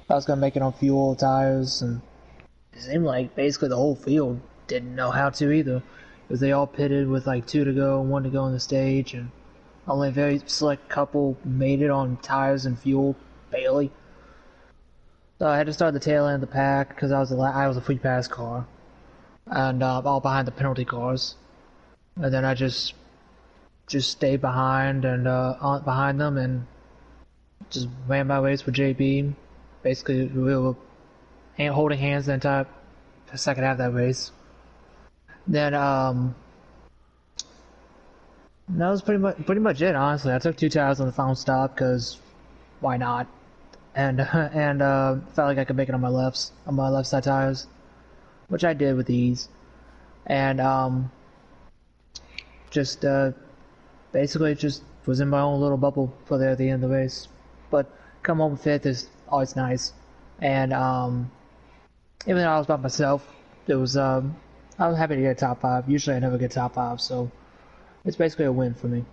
I was going to make it on fuel, tires, and it seemed like basically the whole field didn't know how to either. because they all pitted with like 2 to go and 1 to go on the stage, and only a very select couple made it on tires and fuel, barely. So I had to start the tail end of the pack because I was a free pass car, and all behind the penalty cars, and then I just stayed behind and behind them and just ran my race with JB. Basically, we were holding hands the entire second half of that race. Then that was pretty much it. Honestly, I took 2 tires on the final stop because why not? And felt like I could make it on my left side tires, which I did with ease. And just basically just was in my own little bubble for at the end of the race. But come home 5th is always nice. And even though I was by myself, it was I was happy to get top 5. Usually I never get top 5, so it's basically a win for me.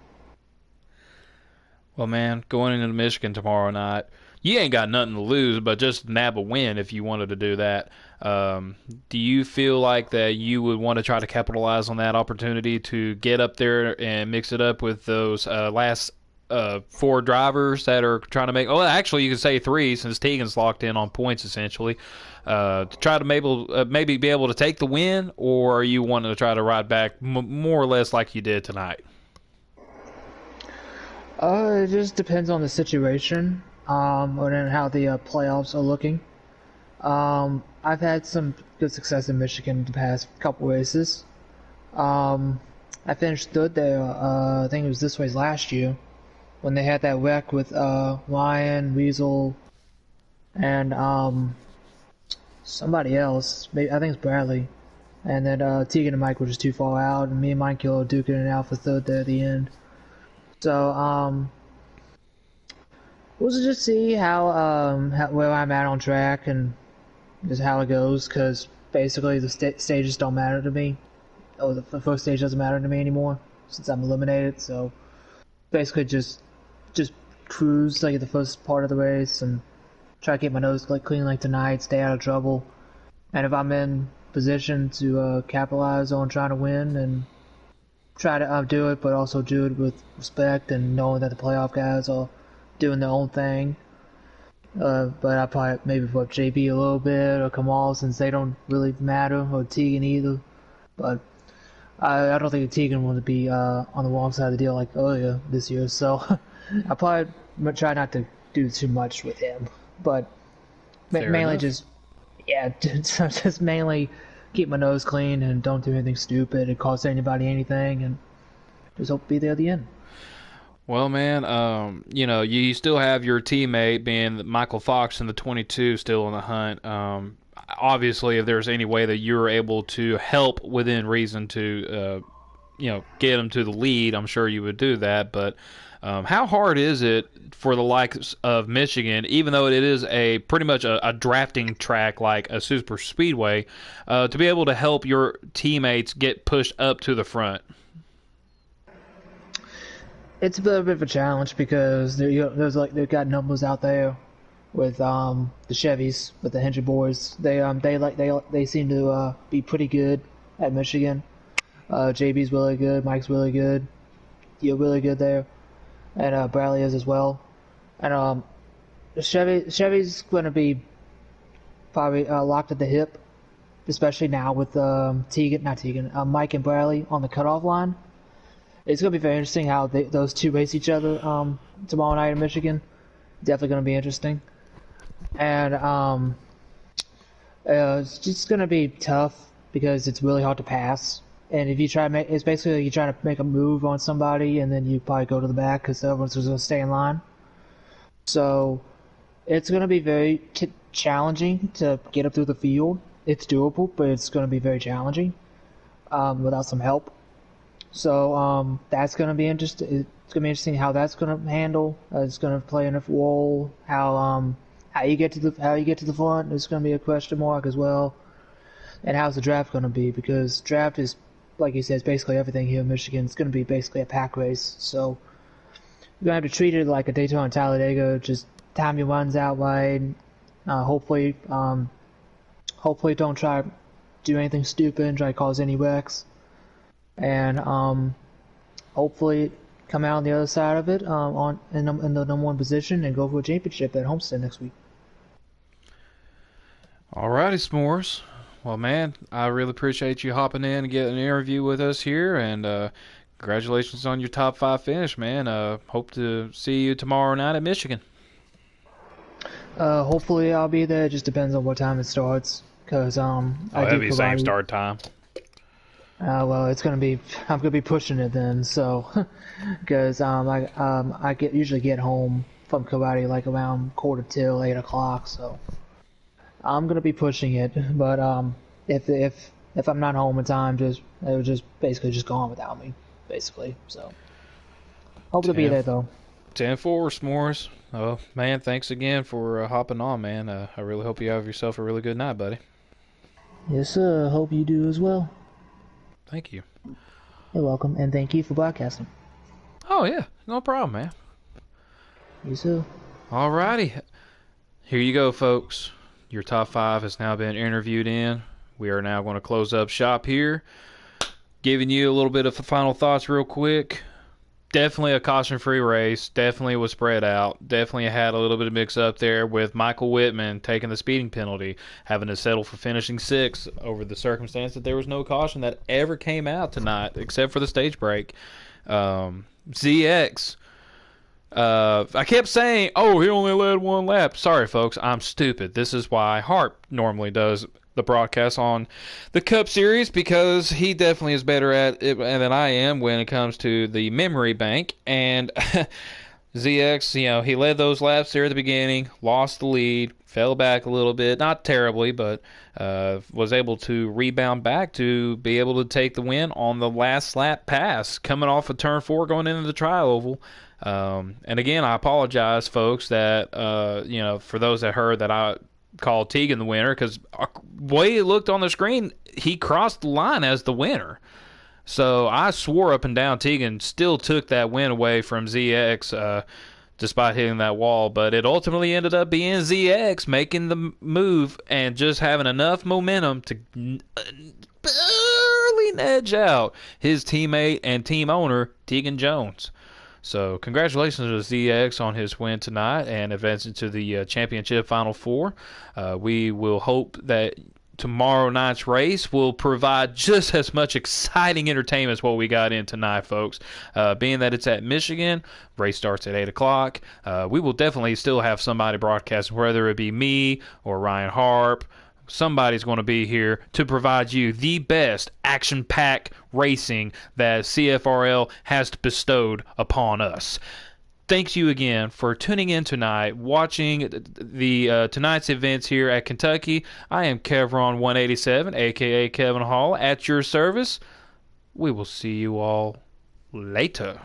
Well, man, going into Michigan tomorrow night, you ain't got nothing to lose but just nab a win if you wanted to do that. Do you feel like that you would want to try to capitalize on that opportunity to get up there and mix it up with those last 4 drivers that are trying to make? Oh, actually, you could say 3 since Tegan's locked in on points essentially. To try to maybe be able to take the win, or are you wanting to try to ride back more or less like you did tonight? It just depends on the situation, and how the playoffs are looking. I've had some good success in Michigan the past couple races. I finished 3rd there, I think it was this race last year, when they had that wreck with Ryan, Weasel, and somebody else. Maybe, I think it's Bradley. And then Tegan and Mike were just too far out, and me and Mike were duking it out for 3rd there at the end. So, we'll just see how where I'm at on track and just how it goes, because basically the stages don't matter to me. Oh, the first stage doesn't matter to me anymore since I'm eliminated. So basically just cruise like the first part of the race and try to keep my nose clean like tonight, stay out of trouble. And if I'm in position to capitalize on trying to win, and try to do it, but also do it with respect and knowing that the playoff guys are doing their own thing. But I probably maybe put JB a little bit, or Kamal, since they don't really matter, or Tegan either. But I don't think Tegan want to be on the wrong side of the deal like earlier this year, so I probably try not to do too much with him. But mainly just mainly keep my nose clean and don't do anything stupid and cost anybody anything, and just hope to be there at the end. Well, man, you still have your teammate being Michael Fox in the 22 still in the hunt. Obviously, if there's any way that you're able to help within reason to, get him to the lead, I'm sure you would do that. But how hard is it for the likes of Michigan, even though it is pretty much a drafting track like a super speedway, to be able to help your teammates get pushed up to the front? It's a little bit of a challenge because they've got numbers out there with the Chevys, with the Hendry boys. They seem to be pretty good at Michigan. JB's really good, Mike's really good, you're really good there, and Bradley is as well. And Chevy's going to be probably locked at the hip, especially now with Mike and Bradley on the cutoff line. It's going to be very interesting how those two race each other tomorrow night in Michigan. Definitely going to be interesting. And it's just going to be tough because it's really hard to pass. And if you try to it's basically you try to make a move on somebody and then you probably go to the back because everyone's going to stay in line. So it's going to be very challenging to get up through the field. It's doable, but it's going to be very challenging without some help. So that's going to be interesting. It's going to be interesting how that's going to handle. It's going to play in a role. How you get to the front is going to be a question mark as well. And how's the draft going to be? Because draft is, like you said, it's basically everything here in Michigan. It's going to be basically a pack race. So you're going to have to treat it like a Daytona and Talladega. Just time your runs out wide. Hopefully don't try to do anything stupid and try to cause any wrecks. and hopefully come out on the other side of it in the number one position and go for a championship at Homestead next week. Alrighty, S'mores. Well, man, I really appreciate you hopping in and getting an interview with us here, and congratulations on your top 5 finish, man. Hope to see you tomorrow night at Michigan. Hopefully I'll be there. It just depends on what time it starts, cause It'll be the same start time. Well, I'm gonna be pushing it then, so, cause I usually get home from karate like around 7:45, 8 o'clock, so I'm gonna be pushing it. But if I'm not home in time, it would just basically just go on without me, basically. So hope to be there though. 10-4, S'mores. Oh man, thanks again for hopping on, man. I really hope you have yourself a really good night, buddy. Yes, sir. Hope you do as well. Thank you. You're welcome, and thank you for broadcasting. Oh yeah, no problem, man. You too. Alrighty, here you go, folks. Your top 5 has now been interviewed in. We are now going to close up shop here. Giving you a little bit of final thoughts real quick. Definitely a caution-free race. Definitely was spread out. Definitely had a little bit of mix-up there with Michael Whitman taking the speeding penalty, having to settle for finishing 6th over the circumstance that there was no caution that ever came out tonight except for the stage break. ZX. I kept saying, oh, he only led 1 lap. Sorry, folks. I'm stupid. This is why Harp normally does the broadcast on the Cup Series, because he definitely is better at it than I am when it comes to the memory bank. And ZX, he led those laps there at the beginning, lost the lead, fell back a little bit, not terribly, but was able to rebound back to be able to take the win on the last lap pass, coming off of turn 4 going into the trial oval. And again, I apologize, folks, that for those that heard that I called Tegan the winner, because the way it looked on the screen, he crossed the line as the winner. So I swore up and down Tegan still took that win away from ZX, despite hitting that wall. But it ultimately ended up being ZX making the move and just having enough momentum to barely edge out his teammate and team owner, Tegan Jones. So congratulations to ZX on his win tonight and advancing to the championship Final 4. We will hope that tomorrow night's race will provide just as much exciting entertainment as what we got in tonight, folks. Being that it's at Michigan, race starts at 8 o'clock. We will definitely still have somebody broadcasting, whether it be me or Ryan Harp. Somebody's going to be here to provide you the best action-packed racing that CFRL has bestowed upon us. Thanks you again for tuning in tonight, watching the tonight's events here at Kentucky. I am Kevron187, a.k.a. Kevin Hall, at your service. We will see you all later.